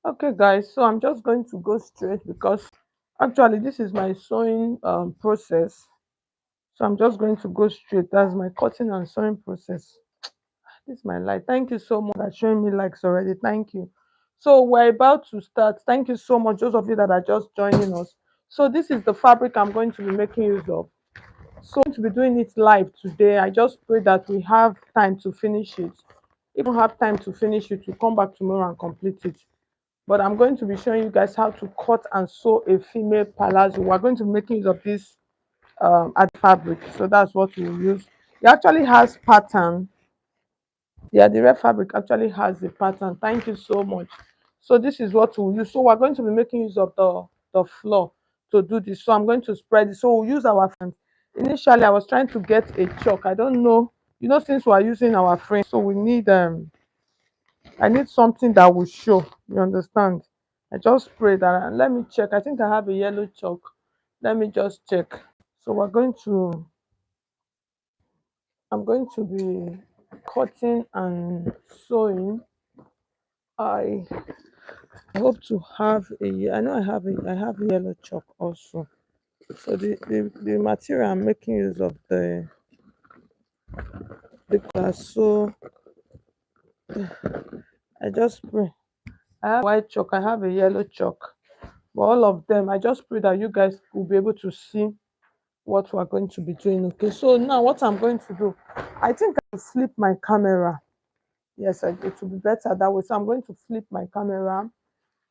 Okay, guys, so I'm just going to go straight because actually this is my sewing process. So I'm just going to go straight. That's my cutting and sewing process. This is my light. Thank you so much for showing me likes already. Thank you. So we're about to start. Thank you so much, those of you that are just joining us. So this is the fabric I'm going to be making use of. So I'm going to be doing it live today. I just pray that we have time to finish it. If we don't have time to finish it, we'll come back tomorrow and complete it. But I'm going to be showing you guys how to cut and sew a female palazzo. We're going to be making use of this at fabric. So that's what we'll use. It actually has pattern. Yeah, the red fabric actually has the pattern. Thank you so much. So this is what we'll use. So we're going to be making use of the floor to do this. So I'm going to spread it. So we'll use our frame. Initially, I was trying to get a chalk. I don't know. Since we're using our frame, so we need I need something that will show. You understand? I just pray that and let me check. I think I have a yellow chalk. Let me just check. So I'm going to be cutting and sewing. I hope to have I know I have a yellow chalk also. So the material I'm making use of the class. So I just pray. I have white chalk, I have a yellow chalk. But all of them, I just pray that you guys will be able to see what we're going to be doing. Okay, so now what I'm going to do, I think I'll flip my camera. Yes, it will be better that way. So I'm going to flip my camera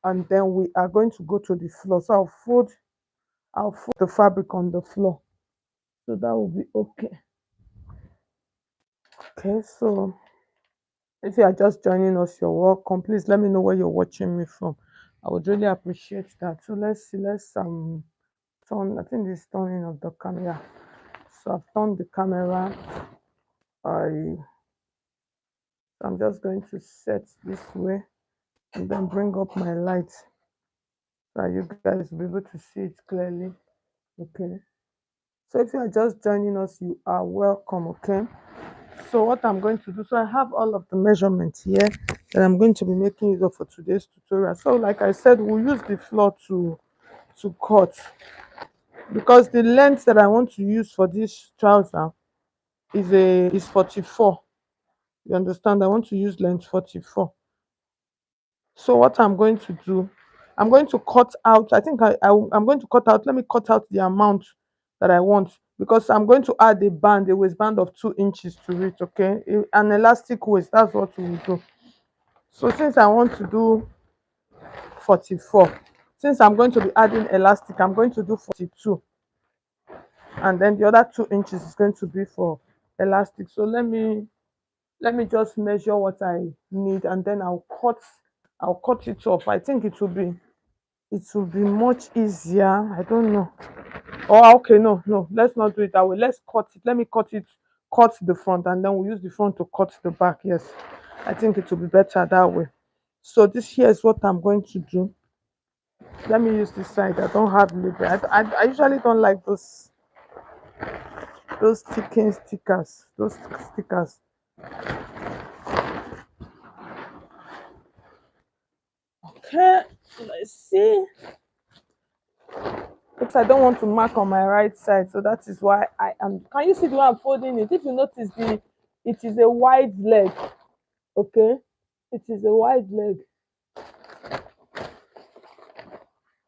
and then we are going to go to the floor. So I'll fold the fabric on the floor. So that will be okay. Okay, so if you are just joining us, you're welcome. Please let me know where you're watching me from. I would really appreciate that. So let's see, let's turn. I think this turning of the camera. So I've turned the camera. I I'm just going to set this way and then bring up my light so that you guys will be able to see it clearly. Okay. So if you are just joining us, you are welcome. Okay. So what I'm going to do, so I have all of the measurements here that I'm going to be making use of for today's tutorial. So like I said, we'll use the floor to cut because the length that I want to use for this trouser is 44. You understand? I want to use length 44. So what I'm going to do, I'm going to cut out. I think I'm going to cut out. Let me cut out the amount that I want because I'm going to add a waistband of 2 inches to it. Okay, an elastic waist. That's what we will do. So since I want to do 44, since I'm going to be adding elastic, I'm going to do 42, and then the other 2 inches is going to be for elastic. So let me just measure what I need, and then I'll cut it off. I think it will be much easier. I don't know. Oh, okay, no, let's not do it that way. Let's cut it. Let me cut it, cut the front, and then we'll use the front to cut the back. Yes, I think it will be better that way. So this here is what I'm going to do. Let me use this side. I don't have label. I usually don't like those sticking stickers. Those stickers. Okay, let's see. Because I don't want to mark on my right side, so that is why I am. Can you see the way I'm folding it? If you notice, it is a wide leg. Okay, it is a wide leg.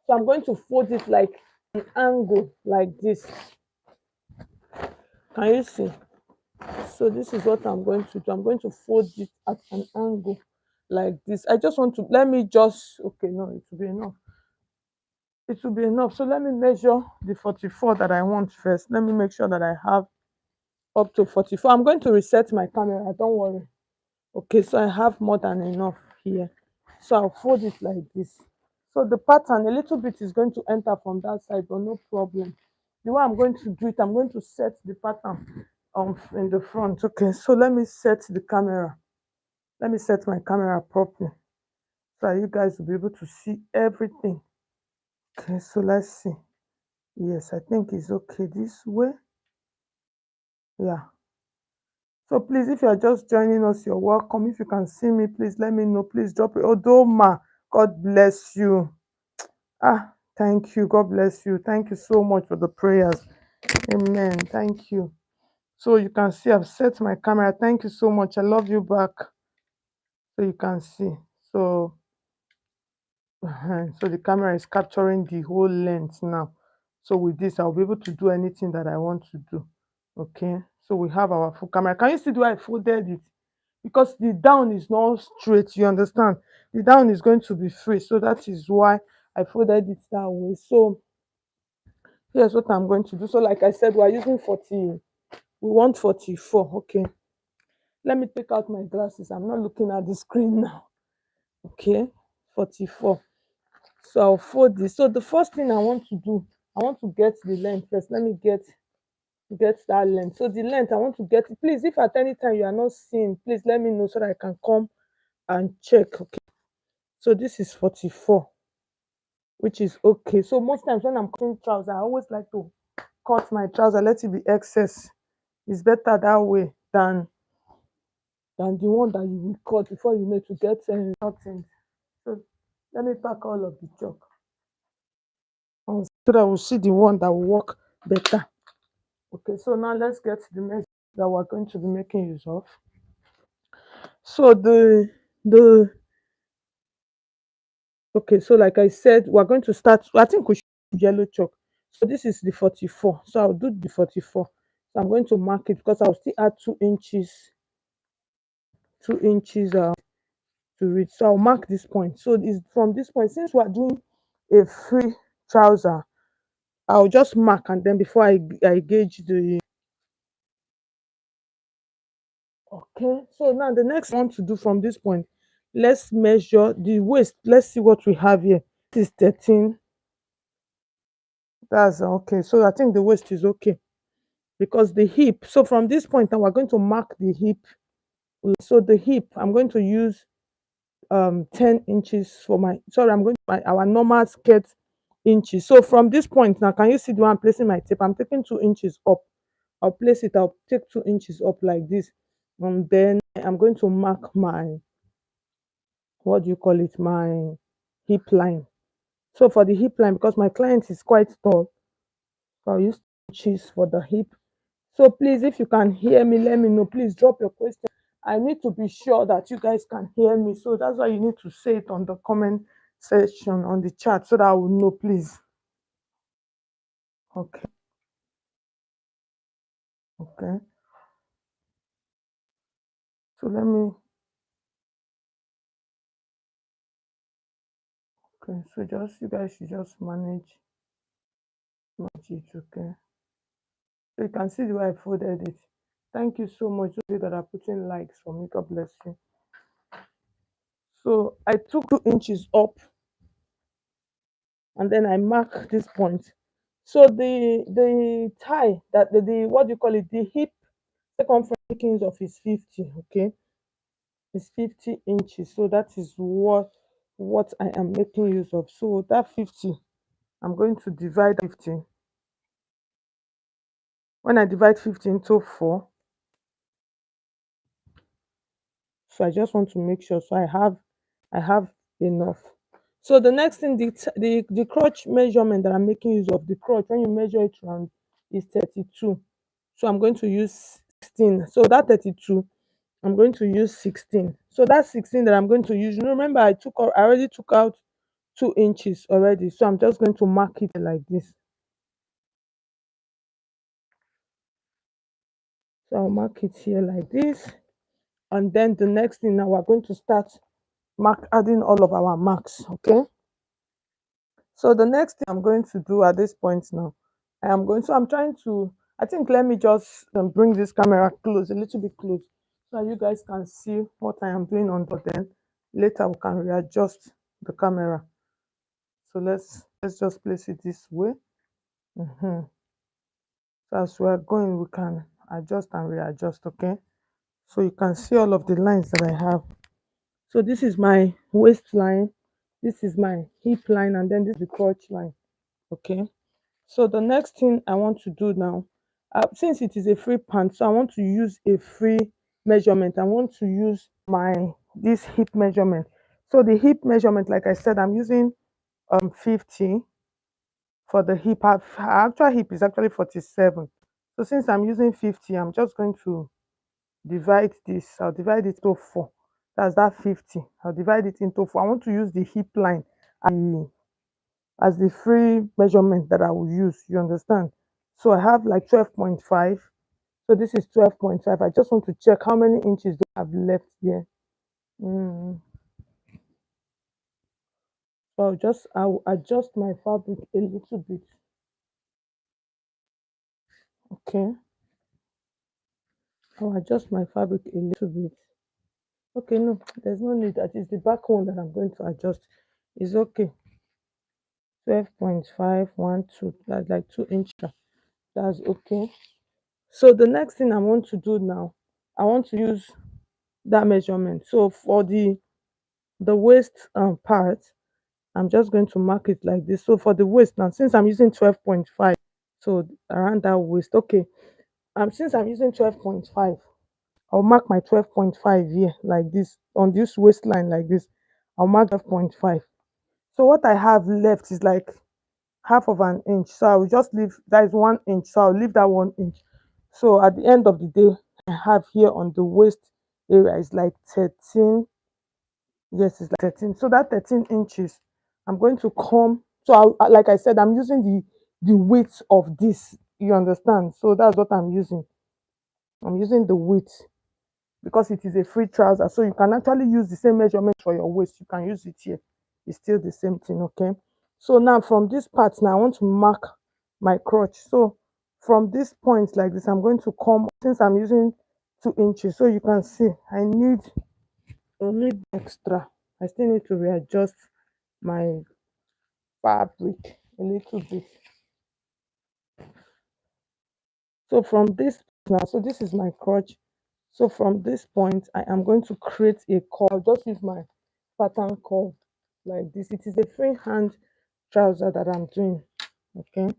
So I'm going to fold it like an angle, like this. Can you see? So this is what I'm going to do. I'm going to fold it at an angle like this. I just want to let me just okay. No, it will be enough. It will be enough. So let me measure the 44 that I want first. Let me make sure that I have up to 44. I'm going to reset my camera. Don't worry. Okay, so I have more than enough here. So I'll fold it like this. So the pattern, a little bit is going to enter from that side, but no problem. The way I'm going to do it, I'm going to set the pattern in the front. Okay, so let me set the camera. Let me set my camera properly so that you guys will be able to see everything. Okay, so let's see. Yes, I think it's okay this way. Yeah. So please, if you're just joining us, you're welcome. If you can see me, please let me know. Please drop it. Although ma, God bless you. Thank you. God bless you. Thank you so much for the prayers. Amen. Thank you. So you can see I've set my camera. Thank you so much. I love you back. So you can see. So so the camera is capturing the whole length now. So with this, I'll be able to do anything that I want to do. Okay. So we have our full camera. Can you see the way I folded it? Because the down is not straight, you understand? The down is going to be free. So that is why I folded it that way. So here's what I'm going to do. So like I said, we're using 40. We want 44. Okay. Let me take out my glasses. I'm not looking at the screen now. Okay. 44. So I'll fold this. So the first thing I want to do, I want to get the length first. Let me get that length. So the length I want to get it. Please, if at any time you are not seeing, please let me know so that I can come and check. Okay. So this is 44, which is okay. So most times when I'm cutting trousers, I always like to cut my trouser, let it be excess. It's better that way than the one that you will cut before you know to get nothing. So let me pack all of the chalk so that we'll see the one that will work better. Okay, so now let's get the measure that we're going to be making use of. So the okay, so like I said, we're going to start. I think we should use yellow chalk. So this is the 44. So I'll do the 44. So I'm going to mark it because I'll still add 2 inches, 2 inches to it. So I'll mark this point. So it's from this point, since we're doing a free trouser, I'll just mark and then before I gauge the. Okay, so now the next one to do from this point, let's measure the waist. Let's see what we have here. This is 13. That's okay. So I think the waist is okay because the hip. So from this point now, we're going to mark the hip. So the hip, I'm going to use 10 inches for my. Sorry, I'm going to my our normal skirt inches. So from this point now, can you see the one I'm placing my tape? I'm taking 2 inches up. I'll place it. I'll take 2 inches up like this, and then I'm going to mark my, what do you call it, my hip line. So for the hip line, because my client is quite tall, so I'll use inches for the hip. So please, if you can hear me, let me know. Please drop your question. I need to be sure that you guys can hear me. So that's why you need to say it on the comment section on the chat so that I will know, please. Okay. Okay. So let me, okay. So just, you guys should just manage it. Okay. So you can see the way I folded it. Thank you so much, those that are putting likes for me. God bless you. So I took 2 inches up and then I mark this point. So the tie that the what do you call it? The hip circumference making use of is 50. Okay, it's 50 inches. So that is what I am making use of. So that 50, I'm going to divide 50. When I divide 50 into 4, so I just want to make sure. So I have enough. So the next thing, the crotch measurement that I'm making use of, the crotch, when you measure it round, is 32. So I'm going to use 16. So that 32, I'm going to use 16. So that 16 that I'm going to use, remember I already took out 2 inches already. So I'm just going to mark it like this. So I'll mark it here like this. And then the next thing, now we're going to start adding all of our marks. Okay. So the next thing I'm going to do at this point now, I'm trying to, I think let me just bring this camera close, a little bit close, so you guys can see what I am doing on, but then later we can readjust the camera. So let's just place it this way. So as we're going, we can adjust and readjust, okay? So you can see all of the lines that I have. So this is my waistline, this is my hip line, and then this is the crotch line, okay? So the next thing I want to do now, since it is a free pant, so I want to use a free measurement. I want to use this hip measurement. So the hip measurement, like I said, I'm using 50 for the hip. Our actual hip is actually 47. So since I'm using 50, I'm just going to divide this. I'll divide it into 4. That's that 50. I'll divide it into 4. I want to use the hip line as the free measurement that I will use. You understand? So I have like 12.5. So this is 12.5. I just want to check how many inches do I have left here. Mm. So I'll adjust my fabric a little bit. Okay. I'll adjust my fabric a little bit. Okay, no, there's no need. That is the back one that I'm going to adjust. It's okay. 12.5, 1, 2. That's like 2 inches. That's okay. So the next thing I want to do now, I want to use that measurement. So for the waist part, I'm just going to mark it like this. So for the waist now, since I'm using 12.5, so around that waist, okay. Since I'm using 12.5, I'll mark my 12.5 here like this on this waistline like this. I'll mark 12.5. So what I have left is like half of an inch. So I will just leave that is 1 inch. So I'll leave that 1 inch. So at the end of the day, I have here on the waist area is like 13. Yes, it's like 13. So that 13 inches, I'm going to come. So like I said, I'm using the width of this. You understand? So that's what I'm using. I'm using the width because it is a free trouser. So you can actually use the same measurement for your waist. You can use it here. It's still the same thing, okay? So now from this part, now I want to mark my crotch. So from this point like this, I'm going to come, since I'm using 2 inches. So you can see I need extra. I still need to readjust my fabric a little bit. So from this now, so this is my crotch. So from this point, I am going to create a curve. I'll just use my pattern curve like this. It is a freehand trouser that I'm doing. Okay.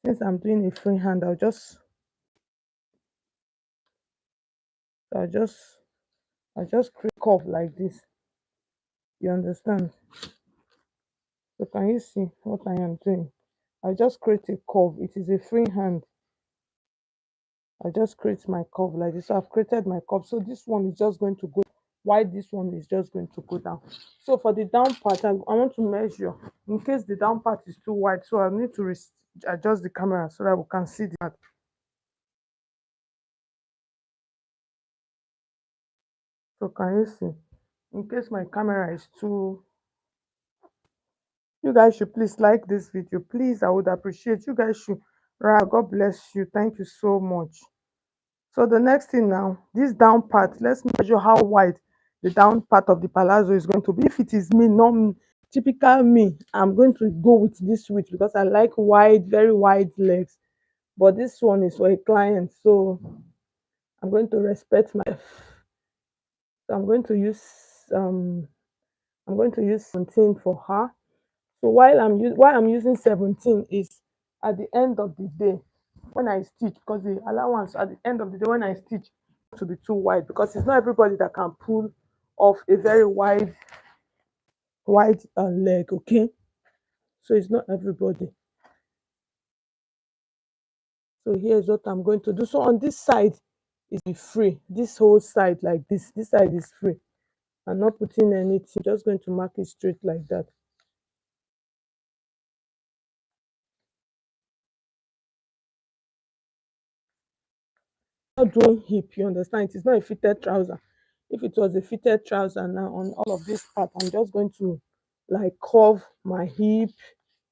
Since I'm doing a freehand, I'll just create curve like this. You understand? So can you see what I am doing? I just create a curve. It is a freehand. I just create my curve like this. So I've created my curve. So this one is just going to go while this one is just going to go down. So for the down part, I want to measure in case the down part is too wide. So I need to adjust the camera so that we can see that. So can you see? In case my camera is too, you guys should please like this video. Please, I would appreciate you guys should. Right, God bless you. Thank you so much. So the next thing now, this down part, let's measure how wide the down part of the palazzo is going to be. If it is me, not me, typical me, I'm going to go with this width because I like wide, very wide legs. But this one is for a client, so I'm going to respect my. So um I'm going to use 17 for her. So why I'm using 17 is at the end of the day when I stitch, because the allowance at the end of the day when I stitch to be too wide, because it's not everybody that can pull off a very wide leg, okay? So it's not everybody. So here's what I'm going to do. So on this side is free. This whole side like this side is free. I'm not putting anything, just going to mark it straight like that. Not doing hip, you understand? It is not a fitted trouser. If it was a fitted trouser now on all of this part, I'm just going to like curve my hip.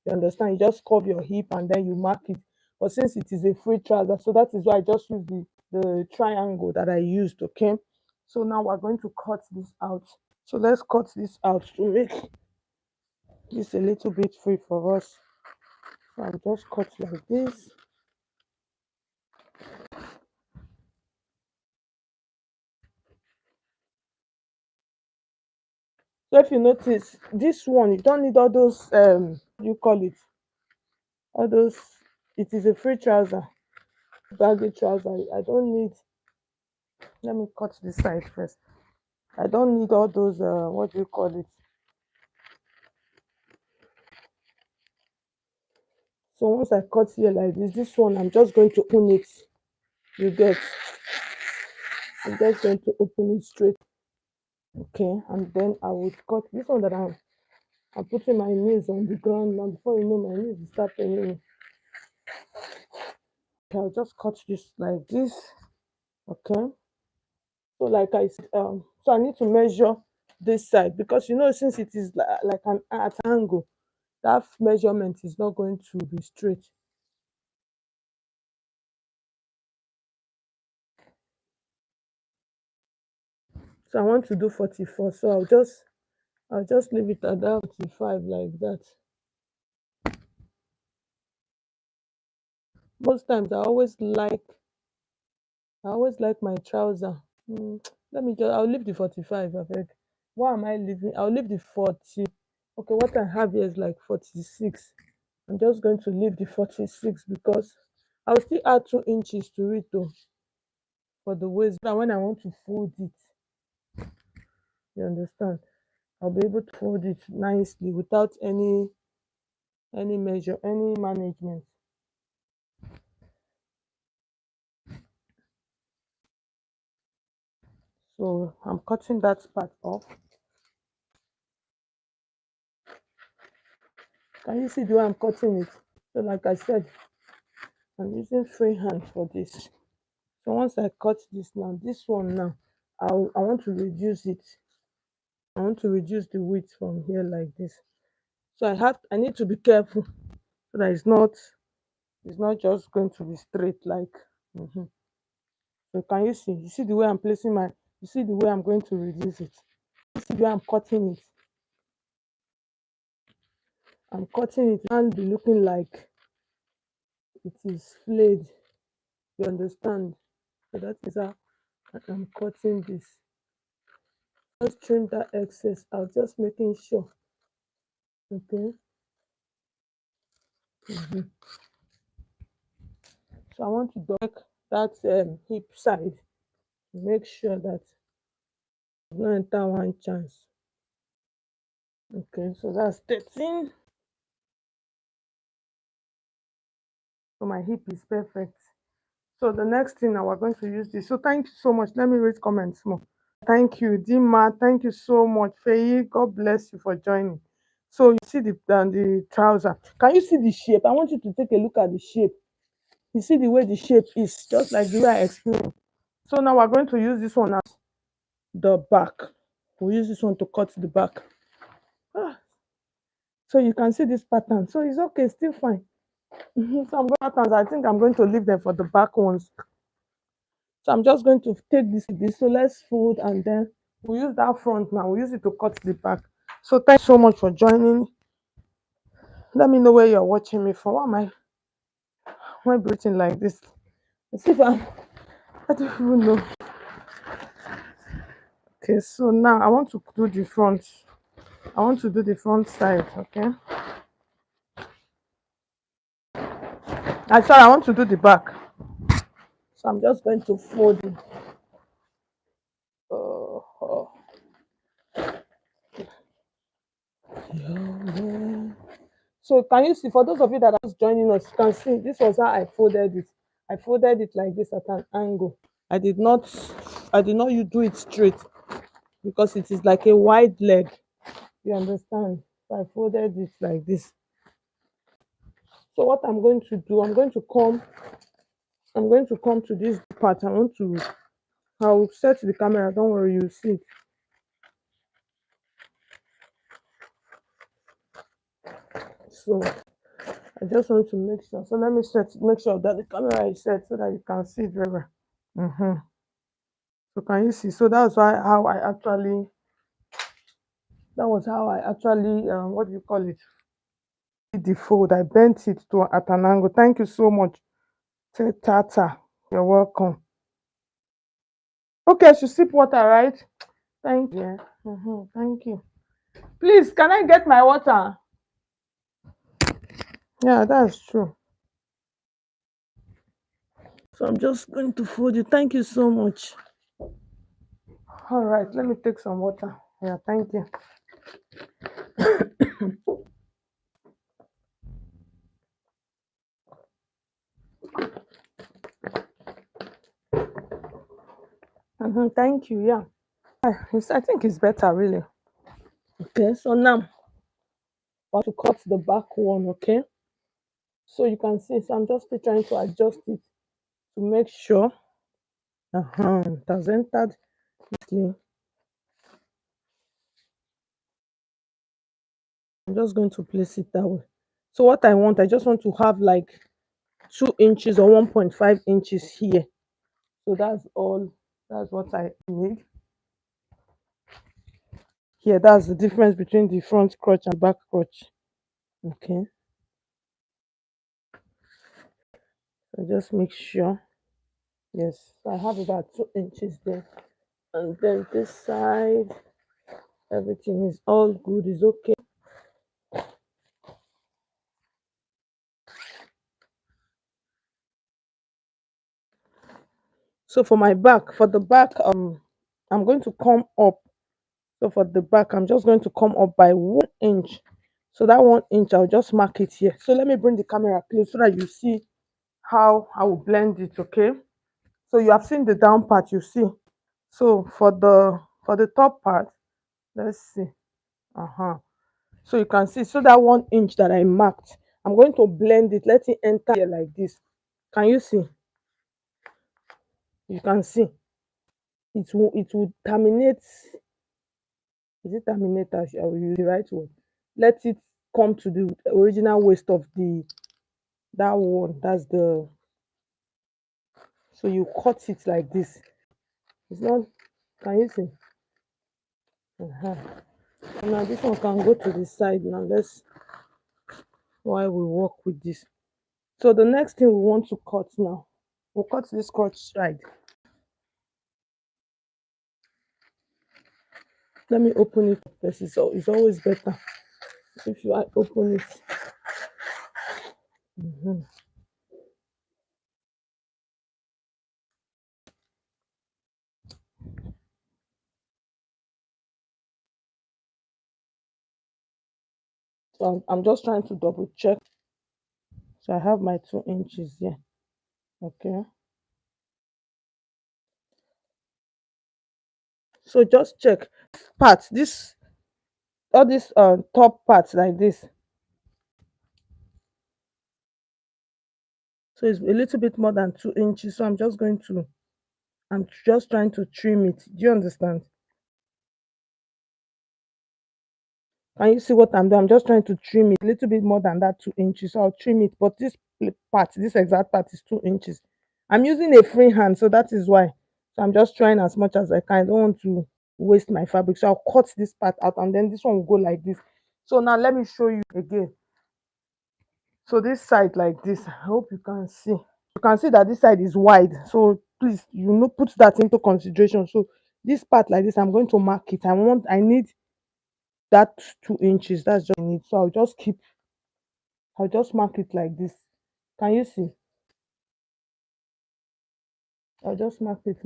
You understand? You just curve your hip and then you mark it. But since it is a free trouser, so that is why I just use the triangle that I used, okay? So now we're going to cut this out. So let's cut this out to make this a little bit free for us. So I'll just cut like this. So if you notice, this one, you don't need all those, what do you call it? All those, it is a free trouser, baggy trouser. I don't need, let me cut this side first. I don't need all those, what do you call it? So once I cut here like this one I'm just going to open it. You get, I'm just going to open it straight. Okay, and then I would cut this one that I'm putting my knees on the ground now. Before you know, my knees will start paining me. Okay, I'll just cut this like this. Okay, so like I said, so I need to measure this side because you know since it is like an at angle, that measurement is not going to be straight. So I want to do 44. So I'll just leave it at that 45 like that. Most times I always like my trouser. Let me just I'll leave the 45, I beg. Why am I leaving? I'll leave the 40. Okay, what I have here is like 46. I'm just going to leave the 46 because I'll still add 2 inches to it though for the waist. But when I want to fold it, you understand? I'll be able to fold it nicely without any management. So I'm cutting that part off. Can you see the way I'm cutting it? So like I said, I'm using free hand for this. So once I cut this now, this one now, I want to reduce it. I want to reduce the width from here like this. So I need to be careful so that it's not just going to be straight like. Mhm. So can you see? You see the way I'm placing my. You see the way I'm going to reduce it. You see the way I'm cutting it. I'm cutting it and be looking like it is flayed. You understand? So that is how I'm cutting this. Just trim that excess out, just making sure. Okay. Mhm. So I want to check that hip side. Make sure that it's not enter one chance. Okay, so that's 13. So my hip is perfect. So the next thing now we're going to use this. So thank you so much. Let me read comments more. Thank you, Dima. Thank you so much. Faye, God bless you for joining. So you see the trouser. Can you see the shape? I want you to take a look at the shape. You see the way the shape is, just like the way I explained. So now we're going to use this one as the back. We'll use this one to cut the back. Ah, so you can see this pattern. So it's okay, still fine. So I'm going patterns. I think I'm going to leave them for the back ones. So I'm just going to take this. So let's fold and then we'll use that front now. We'll use it to cut the back. So thanks so much for joining. Let me know where you're watching me from. Why am I breathing like this? Let's see if I don't even know. Okay, so now I want to do the front. I want to do the front side, okay? Sorry, I want to do the back. So I'm just going to fold it. Oh, yeah. So can you see, for those of you that are just joining us, you can see this was how I folded it. I folded it like this at an angle. I did not you do it straight because it is like a wide leg. You understand? So I folded it like this. So what I'm going to do, I'm going to come to this part. I'll set the camera, don't worry, you'll see it. So I just want to make sure. So let me make sure that the camera is set so that you can see it very well. So can you see? So that was how I actually what do you call it? Did the fold. I bent it to at an angle. Thank you so much. Tata. You're welcome. Okay, I should sip water, right? Thank you. Thank you. Please, can I get my water? Yeah, that's true. So I'm just going to fold it. Thank you so much. All right, let me take some water. Yeah, thank you. Thank you. Yeah, I think it's better really. Okay, so now I want to cut the back one. Okay, so you can see. So I'm just still trying to adjust it to make sure it has entered neatly. I'm just going to place it that way. So what I just want to have like 2 inches or 1.5 inches here. So that's all. That's what I need. Here, that's the difference between the front crotch and back crotch. Okay, so just make sure. Yes, so I have about 2 inches there. And then this side, everything is all good, is okay. So for my back, for the back, I'm going to come up. So for the back, I'm just going to come up by 1 inch. So that 1 inch, I'll just mark it here. So let me bring the camera close so that you see how I will blend it. Okay. So you have seen the down part, you see. So for the top part, let's see. So you can see, so that 1 inch that I marked, I'm going to blend it, let it enter here like this. Can you see? You can see it will terminate. Is it terminate? I will use the right word. Let it come to the original waist of the that one. That's the, so you cut it like this. It's not, can you see? So now this one can go to the side. Now let's, while we work with this. So the next thing we want to cut now, we'll cut this crotch side. Let me open it first. It's always better if you open it. Mhm. So I'm just trying to double check. So I have my 2 inches here. Okay. So just check parts. This, all this top parts like this. So it's a little bit more than 2 inches. So I'm just trying to trim it. Do you understand? Can you see what I'm doing? I'm just trying to trim it a little bit more than that 2 inches. So I'll trim it. But this part, this exact part is 2 inches. I'm using a free hand, so that is why. So I'm just trying as much as I can. I don't want to waste my fabric. So I'll cut this part out and then this one will go like this. So now let me show you again. So this side like this, I hope you can see. You can see that this side is wide. So please, put that into consideration. So this part like this, I'm going to mark it. I need that 2 inches. That's just what I need. So I'll just mark it like this. Can you see? I'll just mark it.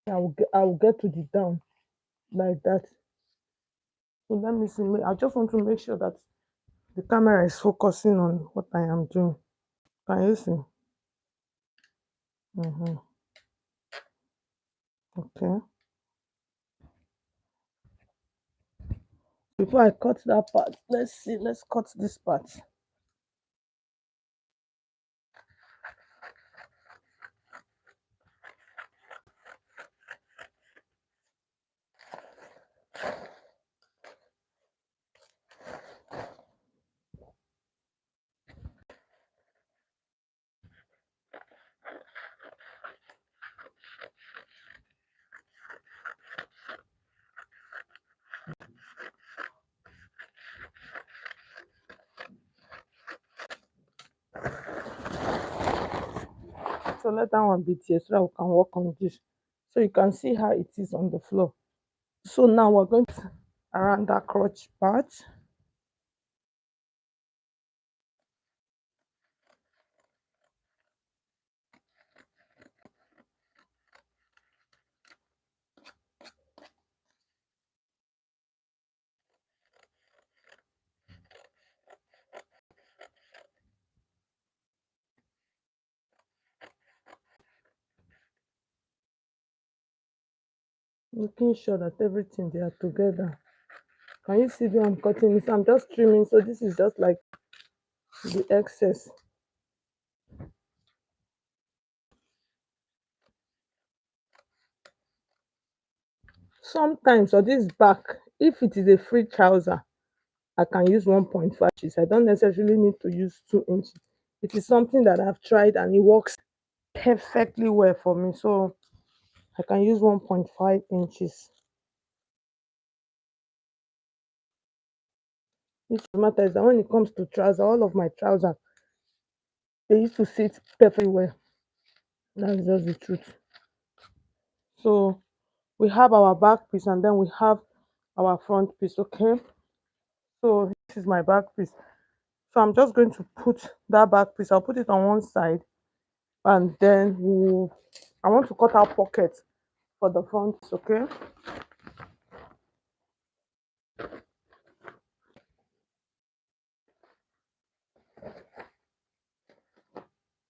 I will get to the down like that. So let me see. I just want to make sure that the camera is focusing on what I am doing. Can you see? Mm-hmm. Okay. Before I cut that part, let's see. Let's cut this part. So let that one be here so that we can work on this. So you can see how it is on the floor. So now we're going to around that crotch part. making sure that everything they are together. Can you see the way I'm cutting this? I'm just trimming, so this is just like the excess. Sometimes on this back, if it is a free trouser, I can use 1.5 inches. I don't necessarily need to use 2 inches. It is something that I've tried and it works perfectly well for me. So I can use 1.5 inches. This matter is that when it comes to trousers, all of my trousers, they used to sit perfectly well. That's just the truth. So we have our back piece and then we have our front piece, okay? So this is my back piece. So I'm just going to put that back piece, I'll put it on one side and then I want to cut out pockets for the front piece, okay?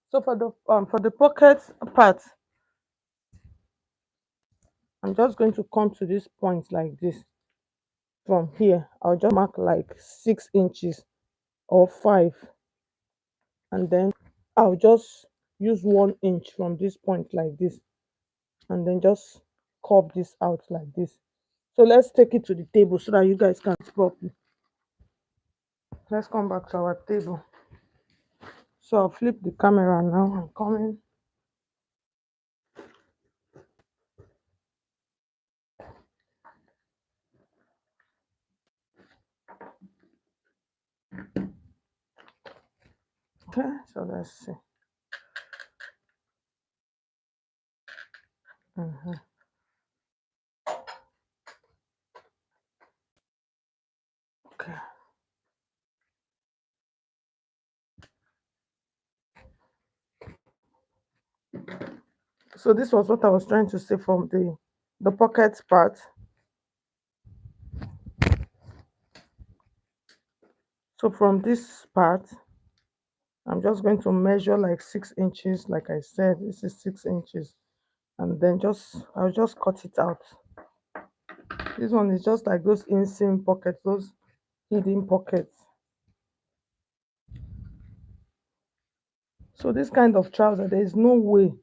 So for the pocket part, I'm just going to come to this point like this. From here, I'll just mark like 6 inches or 5, and then I'll just use 1 inch from this point like this, and then just curve this out like this. So let's take it to the table so that you guys can see properly. Let's come back to our table. So I'll flip the camera now. I'm coming. Okay, so let's see. Mhm. Okay. So this was what I was trying to say from the pocket part. So from this part, I'm just going to measure like 6 inches. Like I said, this is 6 inches, and then I'll just cut it out. This one is just like those inseam pockets, those hidden pockets. So this kind of trouser, there is no way,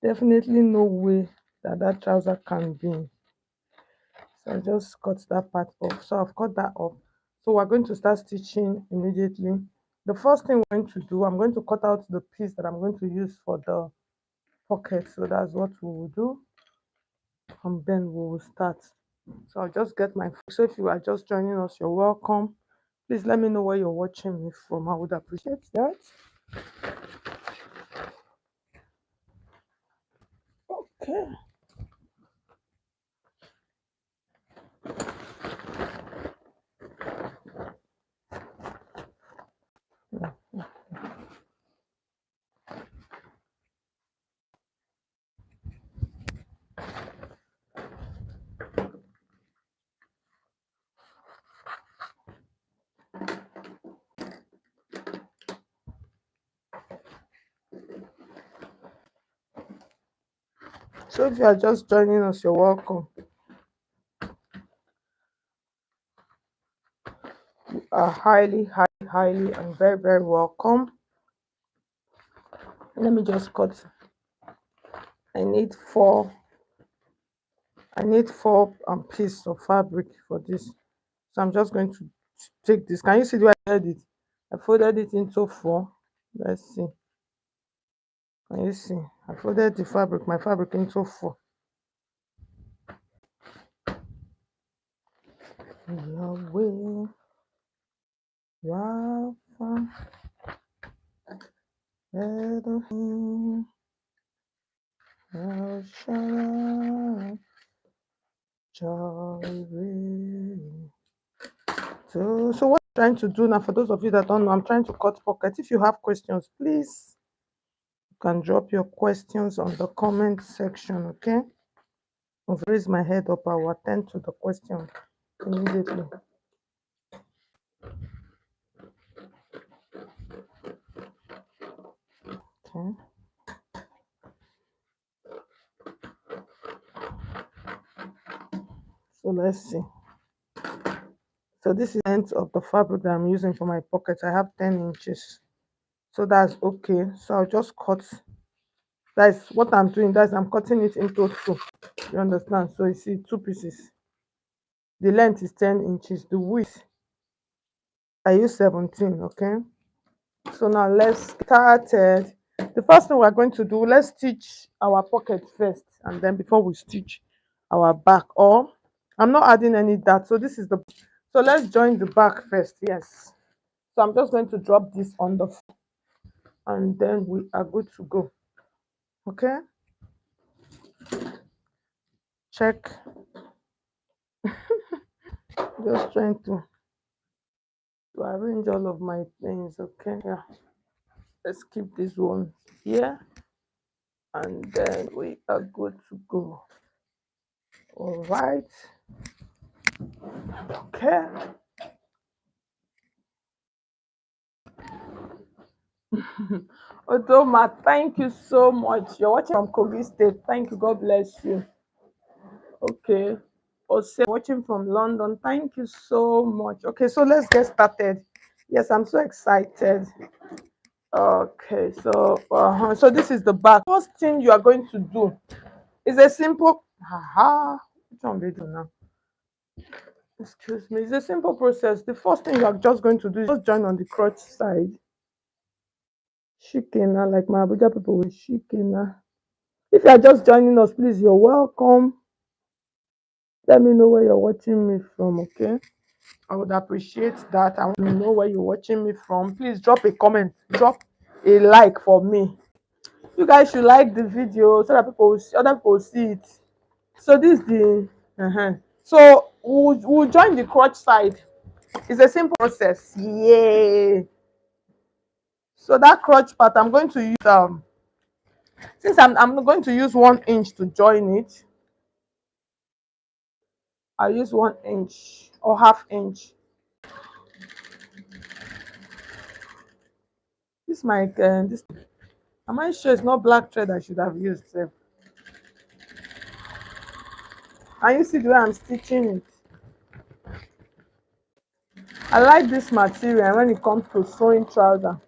definitely no way that that trouser can be. So I just cut that part off. So I've cut that off. So we're going to start stitching immediately. The first thing we're going to do, I'm going to cut out the piece that I'm going to use for the pocket. So that's what we will do, and then we will start. So I'll just get my, so if you are just joining us, you're welcome. Please let me know where you're watching me from. I would appreciate that. Okay. So if you are just joining us, you're welcome. You are highly, highly, highly, and very, very welcome. Let me just cut. I need four. I need four pieces of fabric for this. So I'm just going to take this. Can you see the way I did it? I folded it into four. Let's see. Can you see? I folded the fabric, my fabric into four. Your way, Rafa, Elohim, El Shaddai, Jireh. So what I'm trying to do now, for those of you that don't know, I'm trying to cut pockets. If you have questions, please, you can drop your questions on the comment section, okay? I'll raise my head up. I will attend to the question immediately. Okay. So let's see. So this is the length of the fabric that I'm using for my pocket. I have 10 inches. So that's okay. So I'll just cut. That's what I'm doing. That's I'm cutting it into two. You understand? So you see two pieces. The length is 10 inches. The width, I use 17. Okay. So now let's start. The first thing we're going to do, let's stitch our pocket first, and then before we stitch our back. Or I'm not adding any dart. So this is the. So let's join the back first. Yes. So I'm just going to drop this on the floor, and then we are good to go. Okay. Check. Just trying to arrange all of my things. Okay. Yeah. Let's keep this one here, and then we are good to go. All right. Okay. Odoma, thank you so much. You're watching from Kogi State. Thank you. God bless you. Okay. Ose, watching from London. Thank you so much. Okay, so let's get started. Yes, I'm so excited. Okay, so this is the back. First thing you are going to do is a simple. Haha. Which one we do now? Excuse me. It's a simple process. The first thing you are just going to do is just join on the crotch side. Shikena, like my Abuja people will shikena. If you are just joining us, please, you're welcome. Let me know where you're watching me from, okay? I would appreciate that. I want to know where you're watching me from. Please drop a comment, drop a like for me. You guys should like the video so that people will see, other people will see it. So this is the so we'll join the crotch side. It's a simple process. Yay! So that crotch part, I'm going to use since I'm going to use 1 inch to join it. I'll use 1 inch or half inch. This might this. Am I sure it's not black thread I should have used? Sef? Can you see the way I'm stitching it? I like this material when it comes to sewing trouser.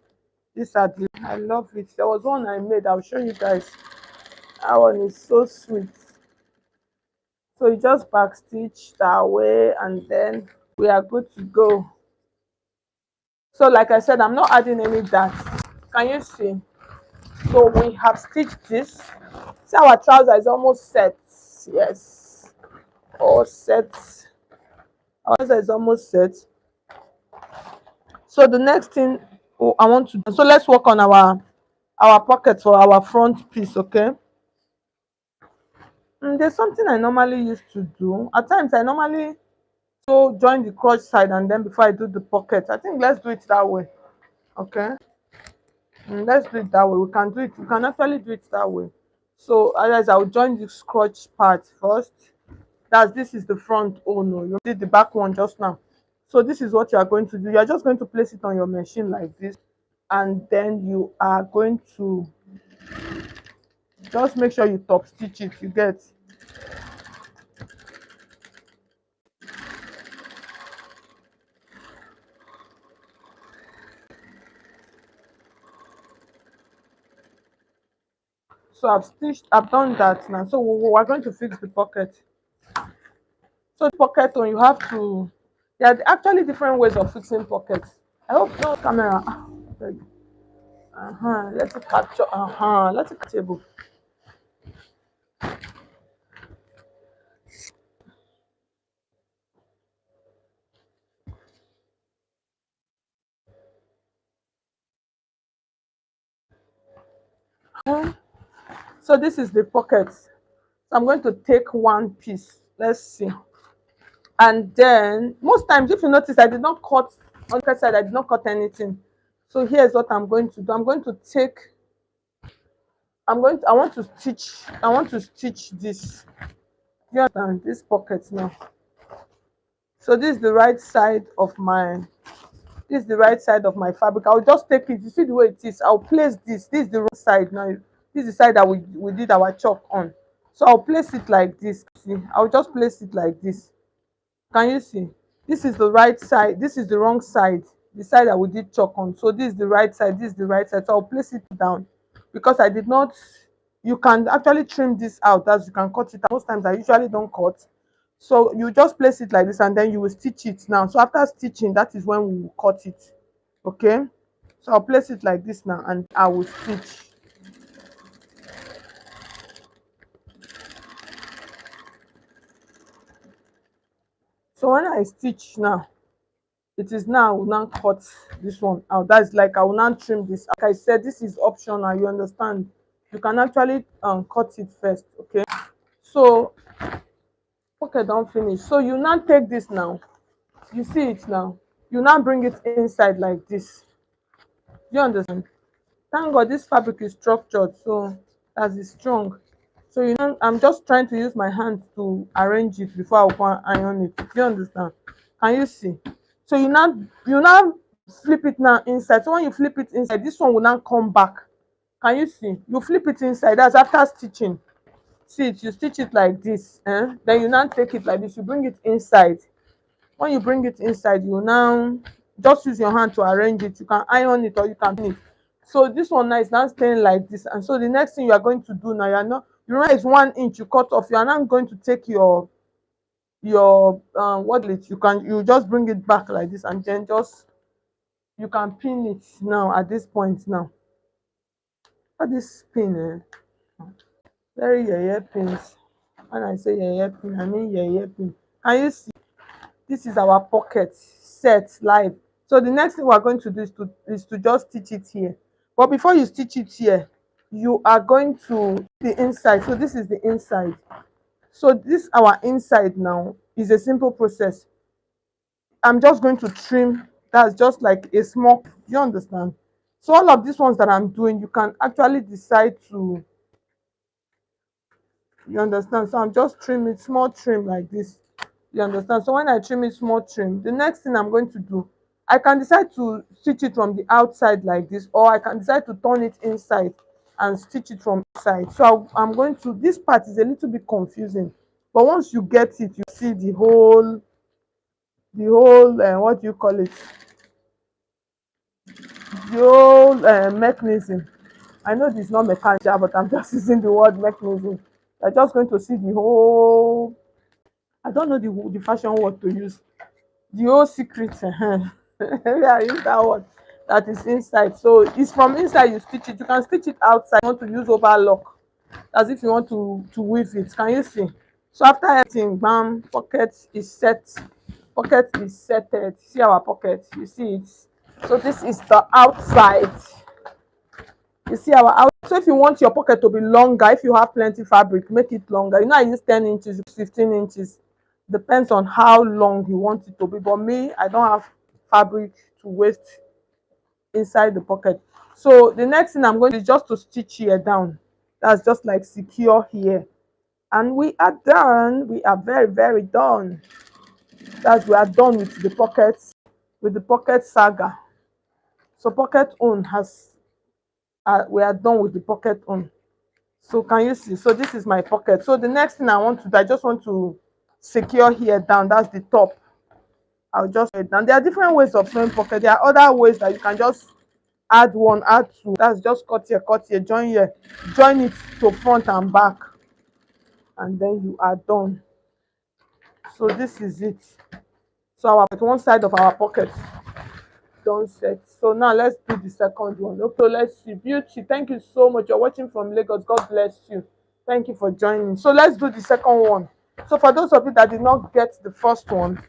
I love it. There was one I made. I'll show you guys. That one is so sweet. So you just back stitch that way, and then we are good to go. So like I said, I'm not adding any dart. Can you see? So we have stitched this. See, our trouser is almost set. Yes, all set. Our trouser is almost set. So the next thing I want to do, so let's work on our pocket for our front piece, okay? There's something I normally used to do. At times I normally so join the crotch side, and then before I do the pocket. I think let's do it that way. Okay. Let's do it that way. We can do it. We can actually do it that way. So otherwise I'll join the crotch part first. This is the front. Oh no, you did the back one just now. So this is what you are going to do. You are just going to place it on your machine like this, and then you are going to just make sure you top stitch it. You get. So I've done that now. So we're going to fix the pocket. So the pocket one, you have to. There are actually different ways of fixing pockets. I hope no camera. Let it capture. Let it table. So this is the pocket. So I'm going to take one piece. Let's see. And then most times, if you notice, I did not cut on the side. I did not cut anything. So here's what I'm going to do. I'm going to take. I want to stitch. I want to stitch this. You understand this pocket now. So this is the right side of my. This is the right side of my fabric. I'll just take it. You see the way it is. I'll place this. This is the right side now. This is the side that we did our chalk on. So I'll place it like this. See, I'll just place it like this. Can you see? This is the right side, this is the wrong side, the side that we did chalk on. So this is the right side, this is the right side. So I'll place it down because I did not. You can actually trim this out, as you can cut it out. Most times I usually don't cut. So you just place it like this and then you will stitch it now. So after stitching, that is when we will cut it. Okay. So I'll place it like this now and I will stitch. So when I stitch now, it is now I will now cut this one out. That's like I will now trim this. Like I said, this is optional, you understand. You can actually cut it first. Okay. So okay, don't finish. So you now take this now. You see it now. You now bring it inside like this. Do you understand? Thank God this fabric is structured, so as it's strong. So you know, I'm just trying to use my hand to arrange it before I go and iron it. Do you understand? Can you see? So you now flip it now inside. So when you flip it inside, this one will now come back. Can you see? You flip it inside. That's after stitching. See it, you stitch it like this. Then you now take it like this. You bring it inside. When you bring it inside, you now just use your hand to arrange it. You can iron it or you can pin it. So this one now is now staying like this. And so the next thing you are going to do now, you are not, you remember it's 1 inch you cut off. You are now going to take your what it, you just bring it back like this and then just you can pin it now at this point now. At this pin, very pins. When I say pin, I mean pin. Can you see? This is our pocket set live. So the next thing we are going to do is to just stitch it here. But before you stitch it here, you are going to the inside. So this is the inside. So this our inside now is a simple process. I'm just going to trim. That's just like a small. Do you understand? So all of these ones that I'm doing, you can actually decide to. You understand? So I'm just trimming small trim like this. You understand? So when I trim it small trim, the next thing I'm going to do, I can decide to stitch it from the outside like this, or I can decide to turn it inside and stitch it from inside. So I'm going to, this part is a little bit confusing, but once you get it, you see the whole what do you call it, the whole mechanism. I know this is not mechanical, but I'm just using the word mechanism. You're just going to see the whole, I don't know the fashion word to use, the whole secret. Maybe I use that one, that is inside. So it's from inside you stitch it. You can stitch it outside. You want to use overlock as if you want to weave it. Can you see? So after everything, bam, pocket is set. Pocket is setted. See our pocket, you see it. So this is the outside. You see our out. So if you want your pocket to be longer, if you have plenty fabric, make it longer. You know I use 10 inches, 15 inches. Depends on how long you want it to be. But me, I don't have fabric to waste inside the pocket. So the next thing I'm going to do is just to stitch here down. That's just like secure here. And we are done. We are very done. That's, we are done with the pockets, with the pocket saga. So pocket own has we are done with the pocket on. So can you see? So this is my pocket. So the next thing I want to do, I just want to secure here down. That's the top. I'll just put it down. There are different ways of sewing pocket. There are other ways that you can just add one, add two. That's just cut here, join here, join it to front and back, and then you are done. So this is it. So our one side of our pocket done set. So now let's do the second one. Okay, so let's see. Beauty, thank you so much. You're watching from Lagos. God bless you. Thank you for joining. So let's do the second one. So for those of you that did not get the first one,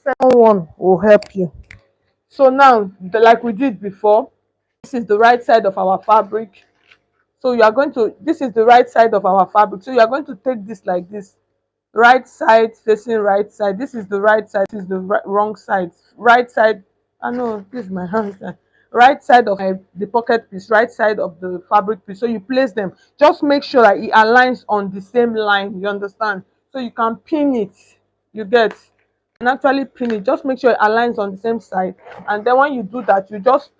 second one will help you. So now, like we did before, this is the right side of our fabric. So you are going to, this is the right side of our fabric. So you are going to take this like this. Right side facing right side. This is the right side. This is the wrong side. Right side. I know this is my hand side. Right side of the pocket piece. Right side of the fabric piece. So you place them. Just make sure that it aligns on the same line. You understand? So you can pin it. You get? And actually pin it. Just make sure it aligns on the same side. And then when you do that, you just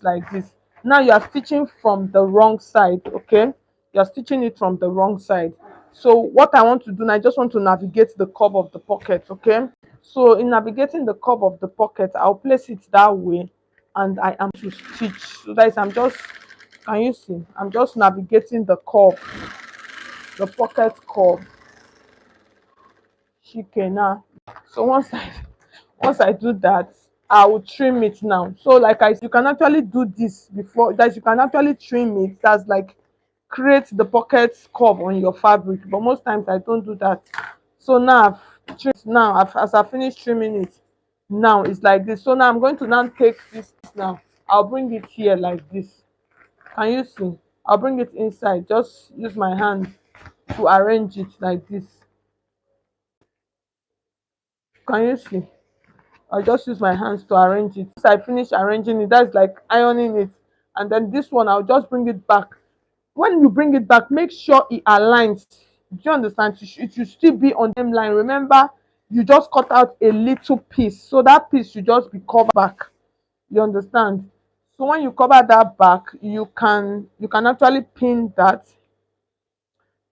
like this. Now you are stitching from the wrong side. Okay? You are stitching it from the wrong side. So what I want to do now, I just want to navigate the curve of the pocket. Okay, So in navigating the curve of the pocket, I'll place it that way, and I am to stitch. So that is, I'm just, can you see? I'm just navigating the curve, the pocket curve. Shikena. So once I do that, I will trim it now. So like you can actually do this before that. You can actually trim it. That's like create the pocket curve on your fabric. But most times I don't do that. So now I've trimmed. Now as I finish trimming it, now it's like this. So now I'm going to now take this now. I'll bring it here like this. Can you see? I'll bring it inside. Just use my hand to arrange it like this. Can you see? I'll just use my hands to arrange it. Once I finish arranging it, that's like ironing it. And then this one, I'll just bring it back. When you bring it back, make sure it aligns. Do you understand? It should still be on the same line. Remember, you just cut out a little piece. So that piece should just be covered back. You understand? So when you cover that back, you can actually pin that.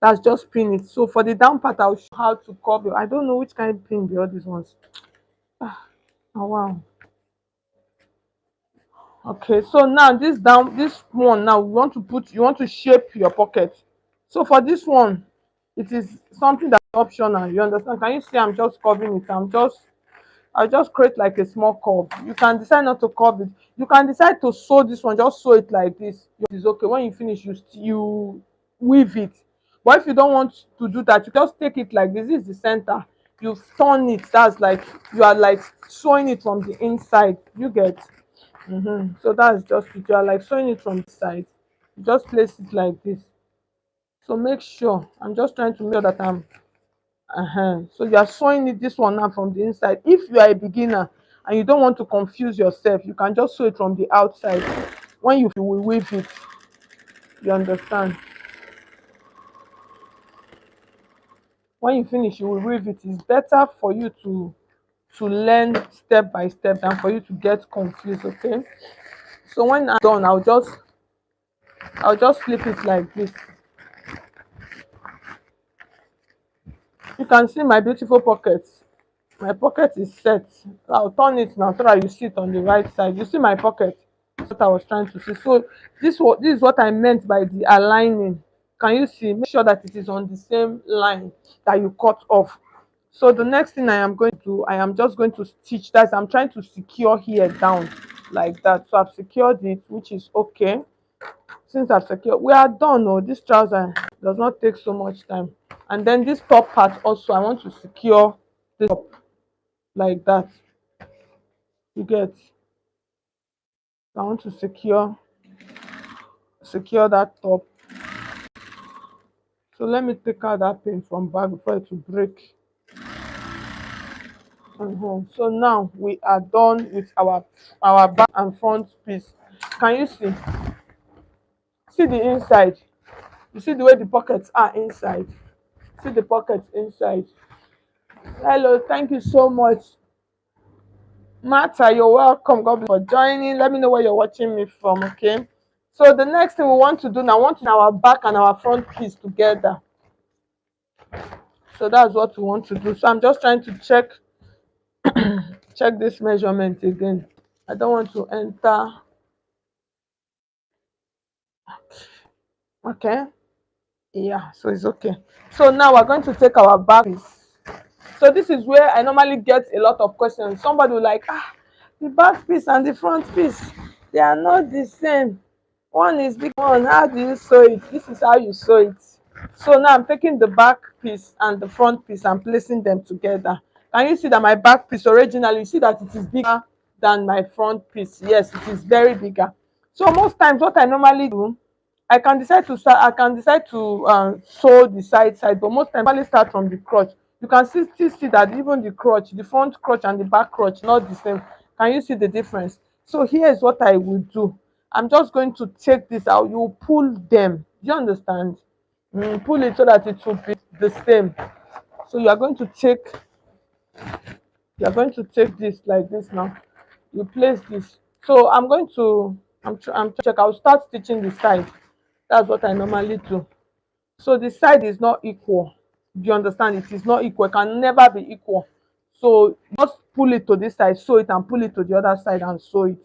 That's just pin it. So for the down part, I'll show how to cover. I don't know which kind of pin be all these ones. Oh wow. Okay, so now this one now we want to put, you want to shape your pocket. So for this one, it is something that's optional. You understand? Can you see I'm just curving it? I just create like a small curve. You can decide not to curve it. You can decide to sew this one, just sew it like this. It's okay. When you finish, you weave it. But if you don't want to do that, you just take it like this. This is the center. You turn it. That's like you are like sewing it from the inside. You get. So that's just it. You are like sewing it from the side. You just place it like this. So make sure. I'm just trying to make sure that I'm. So you are sewing it this one now from the inside. If you are a beginner and you don't want to confuse yourself, you can just sew it from the outside. When you will weave it, you understand. When you finish, you will weave it. It's better for you to learn step by step than for you to get confused. Okay. So when I'm done, I'll just flip it like this. You can see my beautiful pockets. My pocket is set. I'll turn it now so that you see it on the right side. You see my pocket. That's what I was trying to see. So this is what I meant by the aligning. Can you see? Make sure that it is on the same line that you cut off. So the next thing I am going to do, I am just going to stitch. That's, I'm trying to secure here down like that. So I've secured it, which is okay. Since I've secured, we are done. Oh, this trouser does not take so much time. And then this top part also, I want to secure this top like that. You get. I want to secure that top. So let me take out that pin from back before it will break. So now we are done with our back and front piece. Can you see the inside? You see the way the pockets are inside. See the pockets inside. Hello, thank you so much. Martha, you're welcome. God bless for joining. Let me know where you're watching me from, okay? So the next thing we want to do now, I want to our back and our front piece together. So that's what we want to do. So I'm just trying to check this measurement again. I don't want to enter. Okay. Yeah, so it's okay. So now we're going to take our back piece. So this is where I normally get a lot of questions. Somebody will like, the back piece and the front piece, they are not the same. One is big one. How do you sew it? This is how you sew it. So now I'm taking the back piece and the front piece and placing them together. Can you see that my back piece originally, you see that it is bigger than my front piece? Yes, it is very bigger. So most times what I normally do, I can decide to sew the side, but most times I normally start from the crotch. You can still see that even the crotch, the front crotch and the back crotch, not the same. Can you see the difference? So here is what I will do. I'm just going to take this out. You pull them. Do you understand? Pull it so that it will be the same. So you are going to take this like this now. You place this. So I'm check. I'll start stitching the side. That's what I normally do. So the side is not equal. Do you understand? It is not equal. It can never be equal. So just pull it to this side, sew it, and pull it to the other side and sew it.